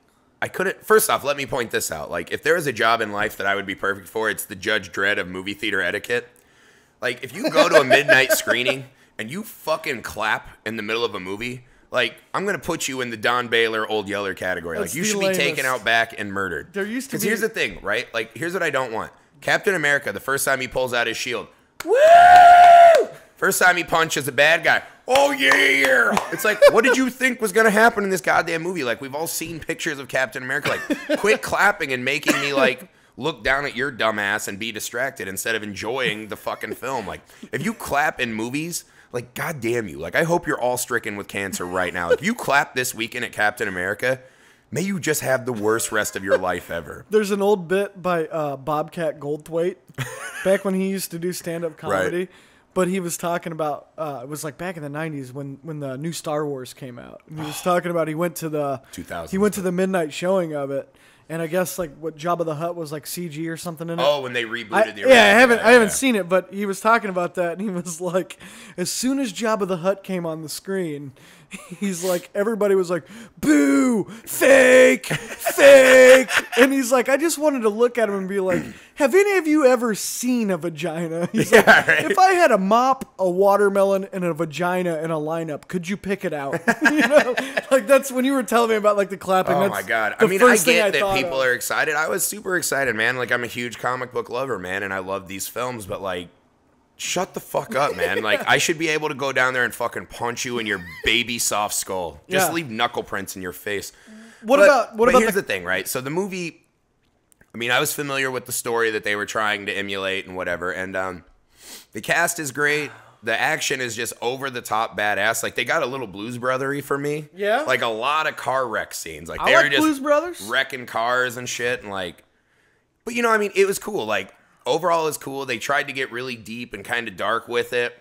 I couldn't... First off, let me point this out. Like, if there was a job in life that I would be perfect for, it's the Judge Dredd of movie theater etiquette. Like, if you go to a midnight screening and you fucking clap in the middle of a movie, like, I'm going to put you in the Don Baylor, Old Yeller category. That's like, you should be taken out back and murdered. There used to be... Because here's the thing, right? Like, here's what I don't want. Captain America, the first time he pulls out his shield, woo! First time he punches a bad guy, oh yeah! It's like, what did you think was going to happen in this goddamn movie? Like, we've all seen pictures of Captain America. Like, quit clapping and making me, like... look down at your dumb ass and be distracted instead of enjoying the fucking film. Like, if you clap in movies, like, goddamn you. Like, I hope you're all stricken with cancer right now. If you clap this weekend at Captain America, may you just have the worst rest of your life ever. There's an old bit by Bobcat Goldthwait, back when he used to do stand-up comedy. Right. But he was talking about, it was like back in the 90s when the new Star Wars came out. And he was talking about he went to the midnight showing of it. And I guess like what Jabba the Hutt was like CG or something in it. Oh, when they rebooted the original. I haven't seen it, but he was talking about that, and he was like, as soon as Jabba the Hutt came on the screen, he's like, everybody was like, boo, fake, fake. And he's like, I just wanted to look at him and be like, have any of you ever seen a vagina? He's like, right. if I had a mop, a watermelon, and a vagina in a lineup, could you pick it out? You know, like that's when you were telling me about like the clapping. Oh that's my God. the I mean, I first thing get that thought people of. are excited. I was super excited, man. Like, I'm a huge comic book lover, man, and I love these films, but like, shut the fuck up, man. Like, I should be able to go down there and fucking punch you in your baby soft skull. Just leave knuckle prints in your face. What about here's the thing, right? So the movie, I mean, I was familiar with the story that they were trying to emulate and whatever, and the cast is great. The action is just over the top badass. Like, they got a little Blues Brothery for me. Yeah? Like, a lot of car wreck scenes. Like, I they were like just Blues Brothers. wrecking cars and shit, and like, but you know, I mean, it was cool. Like, overall, it's cool. They tried to get really deep and kind of dark with it,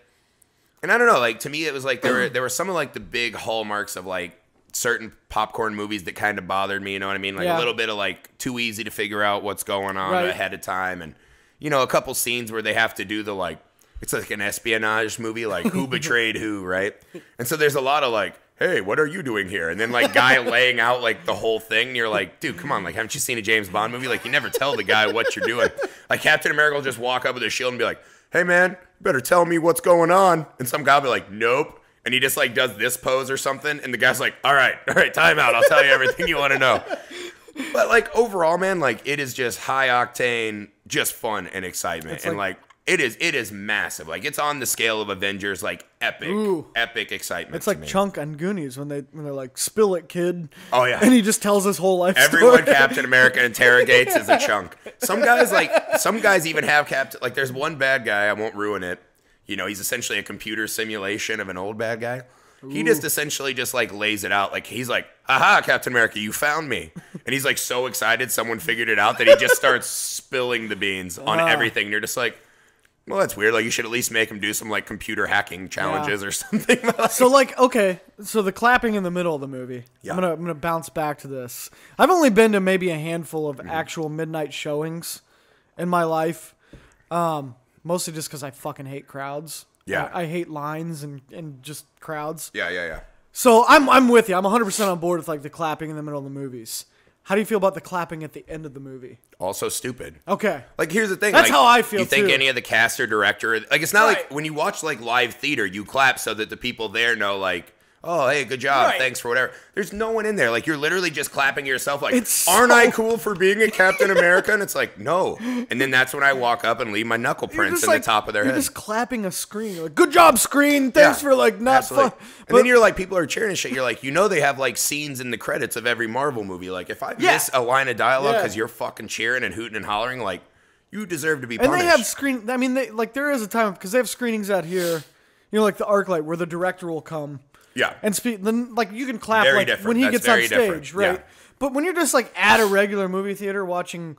and I don't know. Like, to me, it was like there were some of like the big hallmarks of like certain popcorn movies that kind of bothered me. You know what I mean? Like a little bit of like too easy to figure out what's going on ahead of time, and you know, a couple scenes where they have to do the like, it's like an espionage movie, like who betrayed who, right? And so there's a lot of like, hey, what are you doing here? And then like guy laying out like the whole thing. And you're like, dude, come on. Like, haven't you seen a James Bond movie? Like, you never tell the guy what you're doing. Like, Captain America will just walk up with a shield and be like, hey man, you better tell me what's going on. And some guy will be like, nope. And he just like does this pose or something. And the guy's like, all right, time out. I'll tell you everything you want to know. But like overall, man, like it is just high octane, just fun and excitement. And like it is massive. Like it's on the scale of Avengers, like epic excitement. It's like Chunk and Goonies when they're like, spill it, kid. Oh yeah. And he just tells his whole life Everyone story. Captain America interrogates is a Chunk. Some guys even have Captain, like there's one bad guy, I won't ruin it. You know, he's essentially a computer simulation of an old bad guy. He just essentially just like lays it out. Like he's like, aha, Captain America, you found me. And he's like so excited someone figured it out that he just starts spilling the beans on everything. And you're just like, well, that's weird. Like you should at least make him do some like computer hacking challenges or something. So like, okay, so the clapping in the middle of the movie. Yeah. I'm gonna bounce back to this. I've only been to maybe a handful of actual midnight showings in my life. Mostly just because I fucking hate crowds. Yeah. I hate lines and just crowds. Yeah. So I'm with you. I'm 100% on board with like the clapping in the middle of the movies. How do you feel about the clapping at the end of the movie? Also stupid. Okay. Like here's the thing. That's like, how I feel You think too. any of the cast or director, like it's not like when you watch like live theater, you clap so that the people there know like, oh, hey, good job. Right. Thanks for whatever. There's no one in there. Like, you're literally just clapping yourself like, It's aren't so- I cool for being a Captain America? And it's like, no. And then that's when I walk up and leave my knuckle prints in the top of their you're head. just clapping a screen. You're like, good job, screen. Thanks for like not absolutely. fun. And then you're like, people are cheering and shit. You're like, you know, they have like scenes in the credits of every Marvel movie. Like, if I miss a line of dialogue because you're fucking cheering and hooting and hollering, like, you deserve to be punished. And they have screen. I mean, there is a time because they have screenings out here. You know, like the ArcLight where the director will come. Yeah. And speak. Then like you can clap Very like different. when he That's gets on very stage, different. right? Yeah. But when you're just like at a regular movie theater watching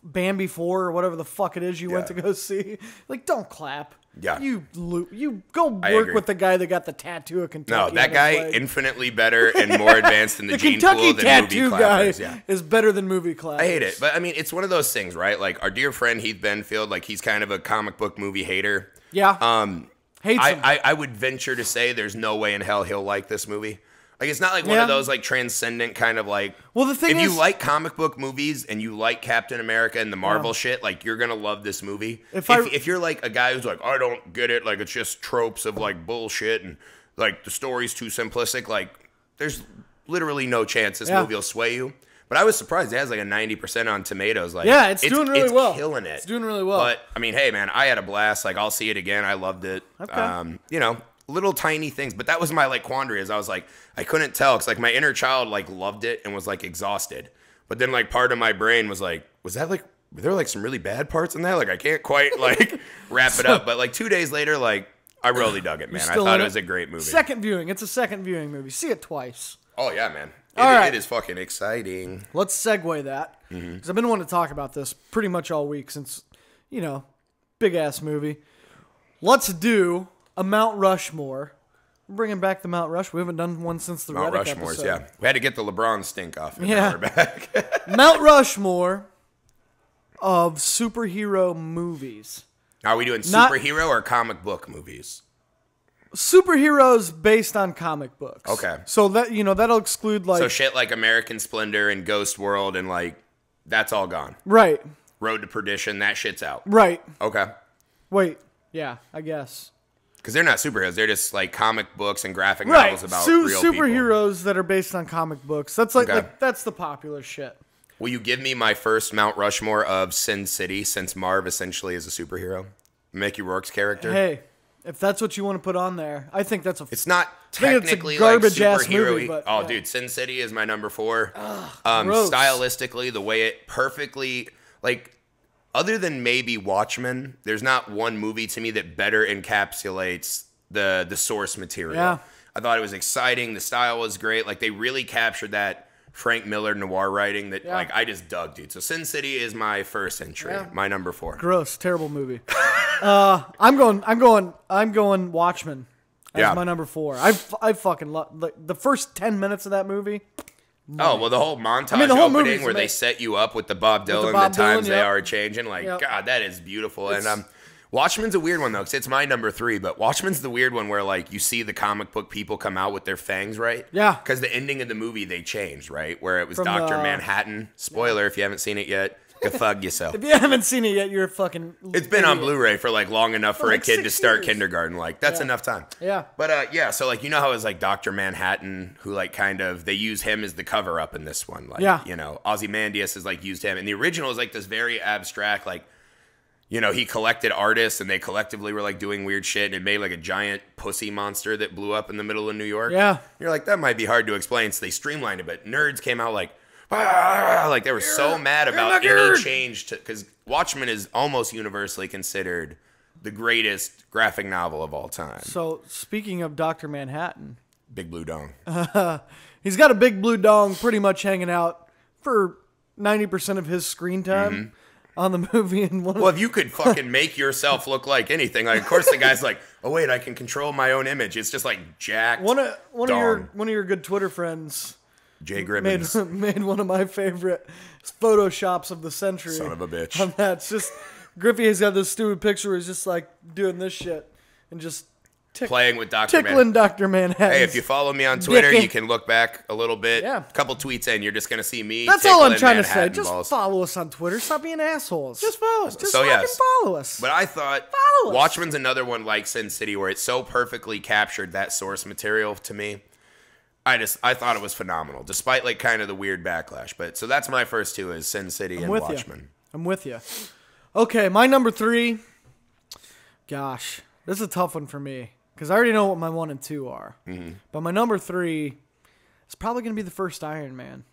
Bambi 4 or whatever the fuck it is you went to go see, like don't clap. Yeah. You go work with the guy that got the tattoo of Kentucky. No, that on his guy leg. infinitely better and more advanced in the gene Kentucky pool than tattoo movie guy clappers. is better than movie clappers. I hate it. But I mean, it's one of those things, right? Like our dear friend Heath Benfield, like he's kind of a comic book movie hater. Yeah. Hates him. I would venture to say there's no way in hell he'll like this movie. Like it's not like one of those like transcendent kind of like. Well, the thing if is, you like comic book movies and you like Captain America and the Marvel shit, like you're gonna love this movie. If you're like a guy who's like, I don't get it, like it's just tropes of like bullshit and like the story's too simplistic, like there's literally no chance this movie will sway you. But I was surprised it has like a 90% on Tomatoes. Like, it's doing really well. Killing it. It's doing really well. But I mean, hey man, I had a blast. Like I'll see it again. I loved it. Okay. You know, little tiny things. But that was my like quandary. Is I was like, I couldn't tell because like my inner child like loved it and was like exhausted. But then like part of my brain was like, was that like, were there like some really bad parts in that? Like I can't quite like wrap it up. But like 2 days later, like I really dug it, man. I thought it was a great movie. Second viewing. It's a second viewing movie. See it twice. Oh yeah, man. It is fucking exciting. Let's segue that because I've been wanting to talk about this pretty much all week since, you know, big ass movie. Let's do a Mount Rushmore. We're bringing back the Mount Rush. We haven't done one since the Mount Reddick Rushmore's, episode. yeah. We had to get the LeBron stink off. Yeah. We're back. Mount Rushmore of superhero movies. Are we doing superhero or comic book movies? superheroes based on comic books. Okay. So that that'll exclude like So shit like American Splendor and Ghost World and like that's all gone. right. Road to Perdition, that shit's out. Right. Okay. Wait. Yeah, I guess. Because they're not superheroes. They're just like comic books and graphic novels about real superheroes that are based on comic books. That's like that's the popular shit. Will you give me my first Mount Rushmore of Sin City, since Marv essentially is a superhero? Mickey Rourke's character. Hey, if that's what you want to put on there, I think that's a. It's not I think technically it's a garbage like ass superhero. movie, but, oh, yeah. dude, Sin City is my number 4. Gross. Stylistically, the way it perfectly like. Other than maybe Watchmen, there's not one movie to me that better encapsulates the source material. Yeah. I thought it was exciting. The style was great. Like they really captured that Frank Miller noir writing that like I just dug, dude. So Sin City is my first entry, my number 4. Gross, terrible movie. I'm going Watchmen as my number 4. I fucking love the first 10 minutes of that movie. Oh, well, the whole montage the whole opening where they set you up with the Bob Dylan, the times they are changing. Like, God, that is beautiful. And Watchmen's a weird one, though, because it's my number 3. But Watchmen's the weird one where, like, you see the comic book people come out with their fangs, right? Yeah. Because the ending of the movie, they changed, right? Where it was Dr. Manhattan. Spoiler if you haven't seen it yet. Go fuck yourself. If you haven't seen it yet, you're a fucking It's been on Blu-ray for like long enough for like a kid to 6 start years. kindergarten. Like that's enough time. Yeah. But so like you know how it's like Dr. Manhattan who like kind of they use him as the cover up in this one. Like you know, Ozymandias has like used him. And the original is like this very abstract, like you know, he collected artists and they collectively were like doing weird shit and it made like a giant pussy monster that blew up in the middle of New York. Yeah. You're like, that might be hard to explain. So they streamlined it, but nerds came out like they were so mad about any change to because Watchmen is almost universally considered the greatest graphic novel of all time. So speaking of Dr. Manhattan, Big Blue Dong. He's got a big blue dong pretty much hanging out for 90% of his screen time on the movie. And well, if you could fucking make yourself look like anything, like of course the guy's like, oh wait, I can control my own image. It's just like jacked. One of your good Twitter friends. Jay Gribbins made one of my favorite photoshops of the century. Son of a bitch. On that. It's just Griffey has got this stupid picture where he's just like doing this shit and just playing with Dr. tickling Dr. Manhattan. Hey, if you follow me on Twitter, you can look back a little bit. Yeah. A couple tweets in, you're just gonna see me. That's all I'm trying Manhattan to say. balls. Just follow us on Twitter. Stop being assholes. Just follow us. Just so fucking follow us. But I thought Follow us. Watchmen's another one like Sin City where it so perfectly captured that source material to me. I thought it was phenomenal, despite like kind of the weird backlash. But so that's my first 2 is Sin City and Watchmen. I'm with you. Okay, my number 3. Gosh, this is a tough one for me because I already know what my 1 and 2 are. Mm-hmm. But my number 3 is probably going to be the first Iron Man.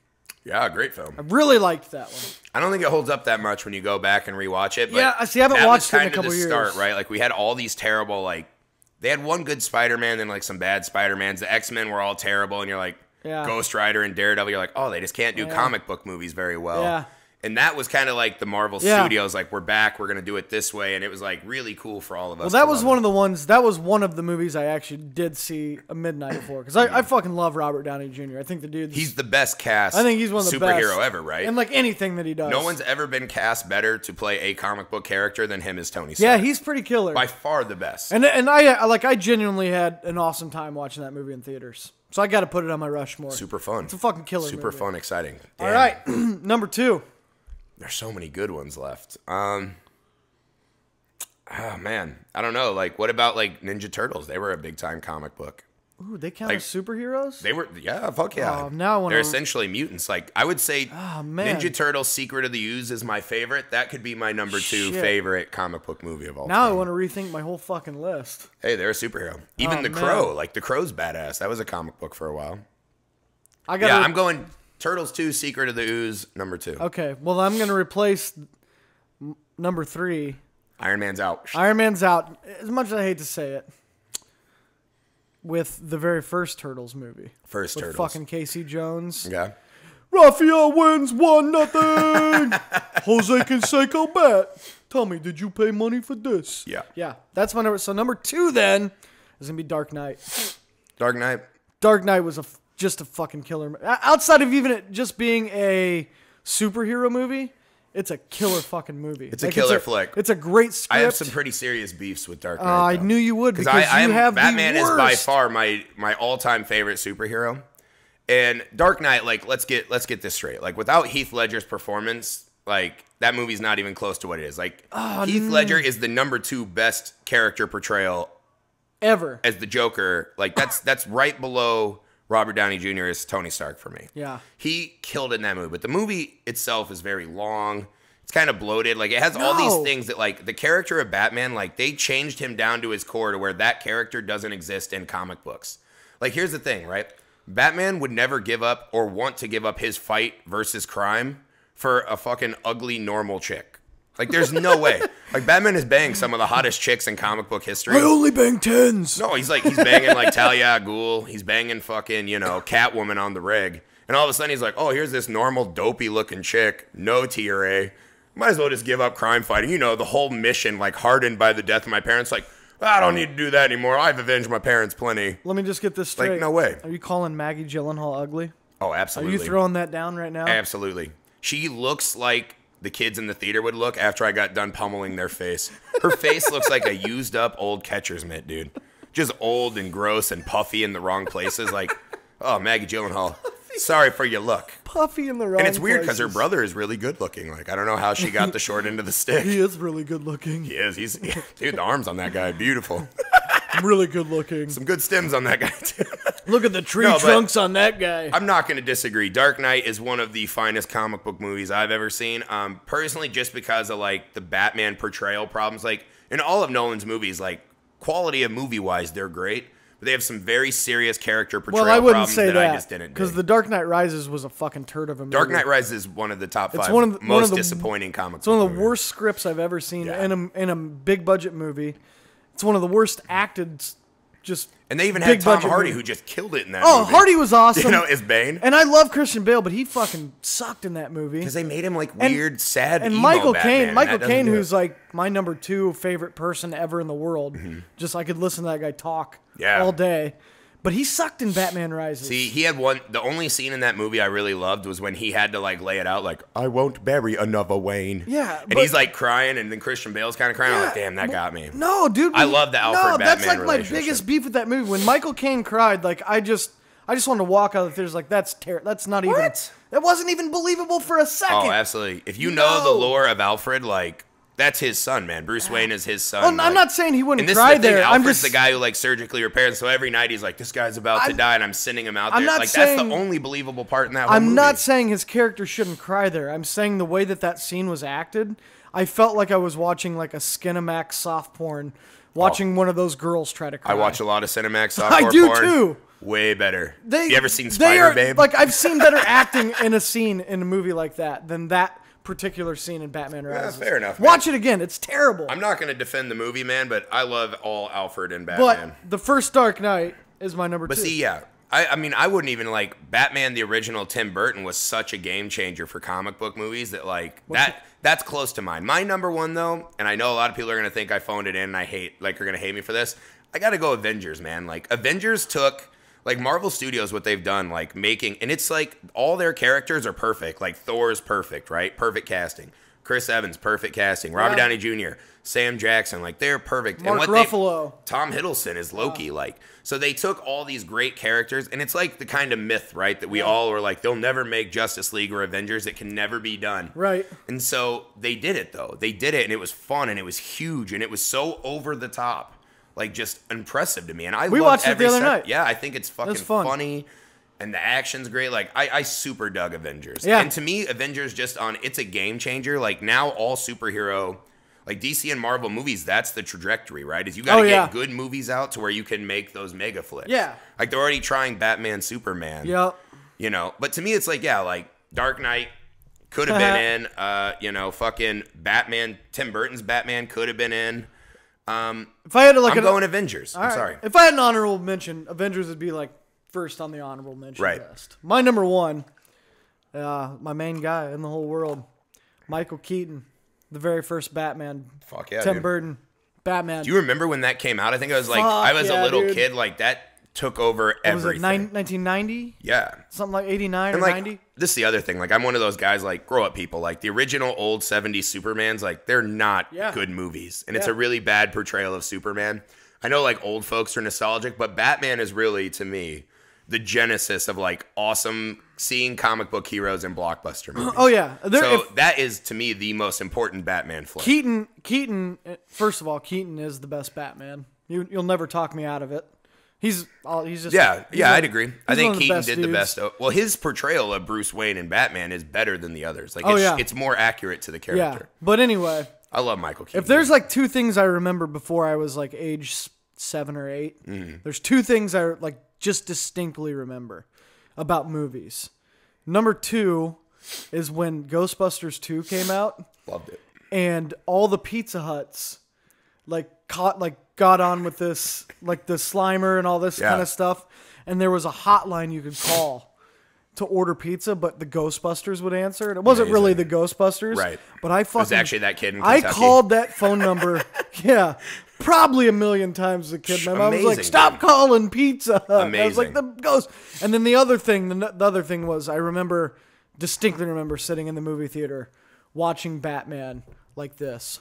Yeah, great film. I really liked that one. I don't think it holds up that much when you go back and rewatch it. But yeah, see, I haven't watched it in a couple years. That was kind of the start, right? Like we had all these terrible like. They had one good Spider-Man and like some bad Spider-Mans. The X-Men were all terrible, and you're like, Ghost Rider and Daredevil, you're like, oh, they just can't do comic book movies very well. Yeah. And that was kind of like the Marvel Studios, like, we're back, we're going to do it this way. And it was like really cool for all of us. Well, that was one of the ones, that was one of the movies I actually did see a midnight for. Because I fucking love Robert Downey Jr. I think the dude's... He's the best cast I think he's one of the superhero best. ever, right? And like anything that he does. No one's ever been cast better to play a comic book character than him as Tony Stark. Yeah, he's pretty killer. By far the best. And I genuinely had an awesome time watching that movie in theaters. So I got to put it on my Rushmore. Super fun. It's a fucking killer Super movie. fun, exciting. Damn. All right, number 2. There's so many good ones left. Oh man, I don't know. Like, what about like Ninja Turtles? They were a big time comic book. Ooh, they count as superheroes? They were, yeah, fuck yeah. Oh, now I wanna... They're essentially mutants. Like, I would say man. Ninja Turtles Secret of the Ooze is my favorite. That could be my number 2 favorite comic book movie of all time. Now I want to rethink my whole fucking list. Hey, they're a superhero. Even The Crow. Like, The Crow's badass. That was a comic book for a while. I'm going Turtles 2, Secret of the Ooze, number 2. Okay, well, I'm going to replace number 3. Iron Man's out. Iron Man's out. As much as I hate to say it. With the very first Turtles movie. First with Turtles. Fucking Casey Jones. Yeah. Raphael wins 1-0. Jose Canseco bet. Tell me, did you pay money for this? Yeah. Yeah, that's my number. So number 2 then is going to be Dark Knight. Dark Knight. Dark Knight was just a fucking killer. Outside of even it just being a superhero movie, It's a killer fucking movie. It's a killer flick. It's a great script. I have some pretty serious beefs with Dark Knight. I knew you would because you have Batman the worst. is by far my all-time favorite superhero. And Dark Knight, like, let's get this straight. Like, without Heath Ledger's performance, like, that movie's not even close to what it is. Like, Heath Ledger is the #2 best character portrayal ever as the Joker. Like, that's right below Robert Downey Jr. as Tony Stark for me. Yeah. He killed it in that movie. But the movie itself is very long. It's kind of bloated. Like, it has all these things that, like, the character of Batman, like, they changed him down to his core to where that character doesn't exist in comic books. Like, here's the thing, right? Batman would never give up or want to give up his fight versus crime for a fucking ugly, normal chick. Like, there's no way. Like, Batman is banging some of the hottest chicks in comic book history. I only bang 10s. No, he's banging, like, Talia al Ghul. He's banging fucking, Catwoman on the rig. And all of a sudden, he's like, oh, here's this normal, dopey-looking chick. No TRA. Might as well just give up crime fighting. The whole mission, like, hardened by the death of my parents. Like, I don't need to do that anymore. I've avenged my parents plenty. Let me just get this straight. Like, no way. Are you calling Maggie Gyllenhaal ugly? Oh, absolutely. Are you throwing that down right now? Absolutely. She looks like the kids in the theater would look after I got done pummeling their face. Her face looks like a used up old catcher's mitt, dude. Just old and gross and puffy in the wrong places. Like, oh, Maggie Gyllenhaal. Sorry for your look. Puffy in the wrong And it's weird because places. her brother is really good looking. Like, I don't know how she got the short end of the stick. He is really good looking. He is. Dude, the arms on that guy, beautiful. Really good looking. Some good stems on that guy, too. Look at the tree trunks on that guy. I'm not going to disagree. Dark Knight is one of the finest comic book movies I've ever seen. Personally, just because of, like, the Batman portrayal problems. Like, in all of Nolan's movies, like, quality of movie-wise, they're great. But they have some very serious character portrayal problems that I just didn't do. Because The Dark Knight Rises was a fucking turd of a movie. Dark Knight Rises is one of the top 5 most disappointing comic books. It's one of the worst scripts I've ever seen in a big-budget movie. It's one of the worst acted, just and they even had Tom Hardy, who just killed it in that movie. Oh, Hardy was awesome. As Bane. And I love Christian Bale, but he fucking sucked in that movie. Because they made him, like, weird, sad, and emo Michael Batman. Caine, who's, like, my #2 favorite person ever in the world. Mm-hmm. Just, I could listen to that guy talk all day. But he sucked in Batman Rises. See, he had the only scene in that movie I really loved was when he had to, like, lay it out, like, I won't bury another Wayne. Yeah. And he's, like, crying, and then Christian Bale's kind of crying. I'm like, damn, that got me. No, dude. I love the Alfred Batman that's, like, relationship. my biggest beef with that movie. When Michael Caine cried, like, I just wanted to walk out of the theater like, that's not even... What? That wasn't even believable for a second. Oh, absolutely. If you know the lore of Alfred, like... That's his son, man. Bruce Wayne is his son. Well, I'm not saying he wouldn't cry there. Alfred's the guy who, like, surgically repairs. So every night he's like, this guy's about to die, and I'm sending him out there. Like, that's the only believable part in that whole movie. I'm not saying his character shouldn't cry there. I'm saying the way that scene was acted, I felt like I was watching, like, a Skinamax soft porn, watching one of those girls try to cry. I watch a lot of Cinemax soft porn. I do, too. Way better. You ever seen Babe? Like, I've seen better acting in a scene in a movie like that than that particular scene in Batman Rises. Fair enough, man. Watch it again. It's terrible. I'm not going to defend the movie, man, but I love all Alfred and Batman. But the first Dark Knight is my #2. But see, yeah. I mean, I wouldn't even, like, Batman, the original Tim Burton, was such a game changer for comic book movies that, like, that's close to mine. My #1, though, and I know a lot of people are going to think I phoned it in and are going to hate me for this. I got to go Avengers, man. Like, Avengers took... Like, Marvel Studios, what they've done, like, making... And it's, like, all their characters are perfect. Like, Thor's perfect, right? Perfect casting. Chris Evans, perfect casting. Robert Downey Jr., Sam Jackson, like, they're perfect. Mark Ruffalo. Tom Hiddleston is Loki, like. So they took all these great characters, and it's, like, the kind of myth, right? That we all were like, they'll never make Justice League or Avengers. It can never be done. Right. And so they did it, though. They did it, and it was fun, and it was huge, and it was so over the top. Like, just impressive to me. And we watched it the other night. Yeah, I think it's fucking funny. And the action's great. Like, I super dug Avengers. Yeah. And to me, Avengers it's a game changer. Like, now all superhero, like DC and Marvel movies, that's the trajectory, right? Is you got to get good movies out to where you can make those mega flips. Yeah. Like, they're already trying Batman, Superman. Yep. But to me, it's like, like, Dark Knight could have been in. Fucking Batman, Tim Burton's Batman could have been in. If I had to I'm going Avengers. I'm sorry. If I had an honorable mention, Avengers would be like first on the honorable mention list. My #1, my main guy in the whole world, Michael Keaton, the very first Batman. Fuck yeah, Tim dude. Burton, Batman. Do you remember when that came out? I think I was like, a little kid. Like, that took over What was it, everything. 1990? Yeah. Something like 89 or like, 90? This is the other thing. Like, I'm one of those guys, like, grow up people. Like, the original old 70s Supermans, like, they're not good movies. And it's a really bad portrayal of Superman. I know, like, old folks are nostalgic, but Batman is really, to me, the genesis of, like, awesome seeing comic book heroes in blockbuster movies. Oh, yeah. That is, to me, the most important Batman flick. Keaton, first of all, Keaton is the best Batman. You'll never talk me out of it. He's just I'd agree. I think Keaton did the dudes. best. Well, his portrayal of Bruce Wayne and Batman is better than the others. Like, it's more accurate to the character. Yeah, but anyway, I love Michael Keaton. if there's like two things I remember before I was like age 7 or 8, there's two things I like just distinctly remember about movies. Number 2 is when Ghostbusters 2 came out. Loved it. And all the Pizza Huts got on with this, like the Slimer and all this kind of stuff. And there was a hotline you could call to order pizza, but the Ghostbusters would answer. And it wasn't really the Ghostbusters. Right. But I It was fucking... actually that kid in Kentucky. I called that phone number, probably a million times as a kid. My mom was like, Amazing, stop dude. calling Pizza Hut. Amazing. I was like, the ghost. And then the other thing was, I distinctly remember sitting in the movie theater watching Batman like this.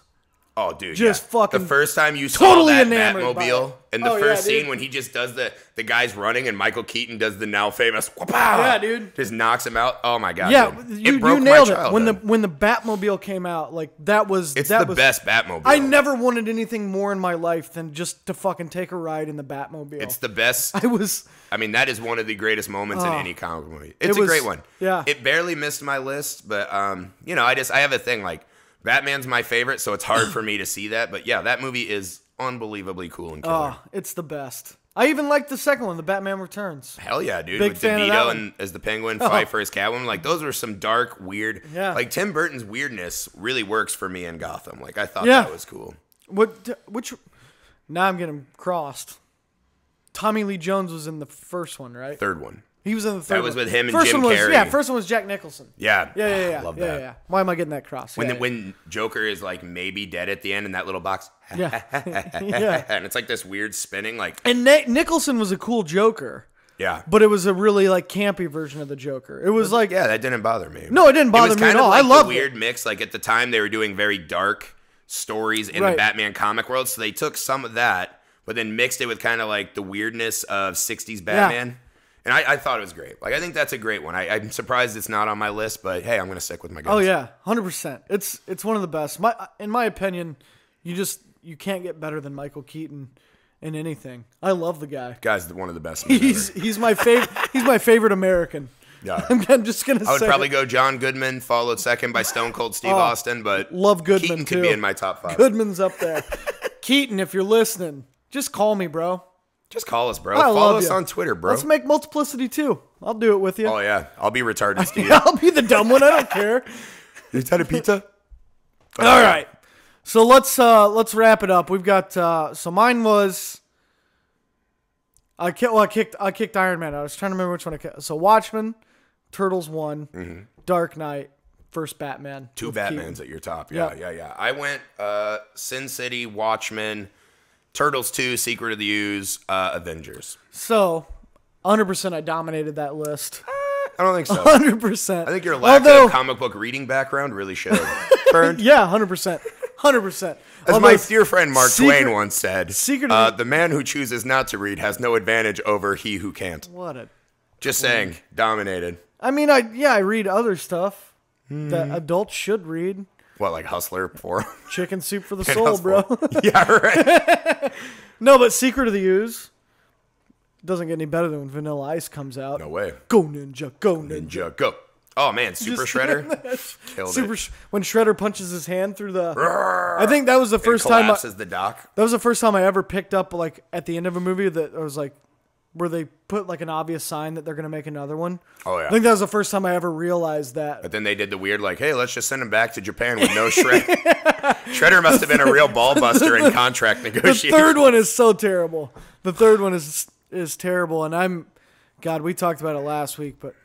Oh, dude. Just fucking the first time you totally saw that enamored by Batmobile it. and the Oh, first yeah, dude. scene when he just does the guy's running and Michael Keaton does the now famous wha-pow, Yeah, dude. just knocks him out. Oh my god. Yeah, dude. you broke my nailed it. childhood. When the Batmobile came out, like that was It's that the was, best Batmobile. I never wanted anything more in my life than just to fucking take a ride in the Batmobile. It's the best. I mean, that is one of the greatest moments in any comic movie. It's a great one. Yeah. It barely missed my list, but you know, I have a thing like Batman's my favorite, so it's hard for me to see that. But yeah, that movie is unbelievably cool and killer. Oh, it's the best. I even like the second one, The Batman Returns. Hell yeah, dude. Big With fan of that DeVito one. and as the Penguin, Pfeiffer as Catwoman. Like, those were some dark, weird... Yeah. Like, Tim Burton's weirdness really works for me in Gotham. Like, I thought that was cool. Which... Now I'm getting crossed. Tommy Lee Jones was in the first one, right? Third one. He was in the third one. That was with him and first Jim one was, Carrey. Yeah, first one was Jack Nicholson. Yeah. Yeah. Love that. Yeah. Why am I getting that crossed? When Joker is, like, maybe dead at the end in that little box. Yeah. Yeah. And it's like this weird spinning, like... And Nicholson was a cool Joker. Yeah. But it was a really, like, campy version of the Joker. It was like... Yeah, that didn't bother me. No, it didn't bother me at all. I loved it. It was kind of like the weird mix. Like, at the time, they were doing very dark stories in the Batman comic world, so they took some of that, but then mixed it with kind of, like, the weirdness of 60s Batman. Yeah. And I thought it was great. Like, I think that's a great one. I'm surprised it's not on my list, but hey, I'm going to stick with my guns. Oh, yeah. 100%. It's one of the best. In my opinion, you can't get better than Michael Keaton in anything. I love the guy. Guy's one of the best men ever. He's my favorite. He's my favorite American. Yeah. I'm just gonna say. I would probably go John Goodman, followed second by Stone Cold Steve Austin, but love Goodman Keaton too. could be in my top 5. Goodman's up there. Keaton, if you're listening, just call me, bro. Just call us, bro. I Follow love us you. on Twitter, bro. Let's make Multiplicity too. I'll do it with you. Oh yeah, I'll be retarded, Steve. I'll be the dumb one. I don't care. You had a pizza? All right. So let's wrap it up. We've got so mine was I kicked Iron Man. I was trying to remember which one I kicked. So Watchmen, Turtles 1, Dark Knight, first Batman. 2 with Batmans Keaton. at your top. Yeah. I went Sin City, Watchmen, Turtles 2, Secret of the Ooze, Avengers. So 100% I dominated that list. I don't think so. 100%. I think your lack of comic book reading background really showed. Burned. Yeah, 100%. 100%. As my dear friend Mark Twain once said, the man who chooses not to read has no advantage over he who can't. What a... Just saying, dominated. I mean, I read other stuff that adults should read. What, like Hustler for Chicken Soup for the Soul, bro. Yeah, right. No, but Secret of the Ooze doesn't get any better than when Vanilla Ice comes out. No way. Go Ninja, go Ninja. Ninja, go. Oh, man, Super Shredder. Killed it. When Shredder punches his hand through the... I think that was the first time... collapses the dock. That was the first time I ever picked up, like, at the end of a movie that I was like... Where they put, like, an obvious sign that they're going to make another one. Oh, yeah. I think that was the first time I ever realized that. But then they did the weird, like, hey, let's just send him back to Japan with no Shred. Shredder must have been a real ball buster in contract negotiations. The third one is so terrible. The third one is terrible, and God, we talked about it last week, but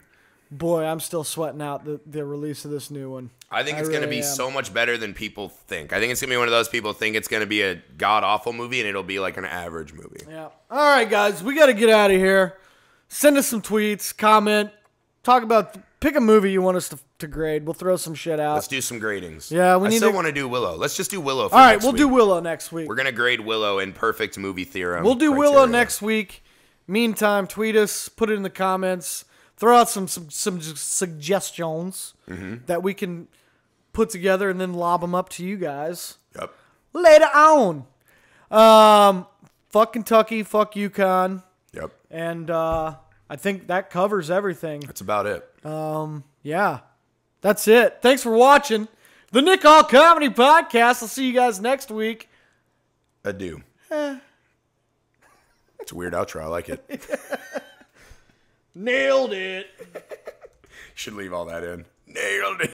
boy, I'm still sweating out the release of this new one. I think it's going to be am. so much better than people think. I think it's going to be one of those people think it's going to be a god-awful movie, and it'll be like an average movie. Yeah. All right, guys. We got to get out of here. Send us some tweets, comment, pick a movie you want us to grade. We'll throw some shit out. Let's do some gradings. Yeah, I still want to do Willow. Let's just do Willow for All right, next we'll week. do Willow next week. We're going to grade Willow in perfect movie theorem. We'll do criteria. Willow next week. Meantime, tweet us, put it in the comments, throw out some suggestions that we can put together and then lob them up to you guys. Yep. Later on. Fuck Kentucky, fuck UConn. Yep. And I think that covers everything. That's about it. Yeah. That's it. Thanks for watching the Nick Hall Comedy Podcast. I'll see you guys next week. Adieu. It's a weird outro. I like it. Nailed it. Should leave all that in. Nailed it.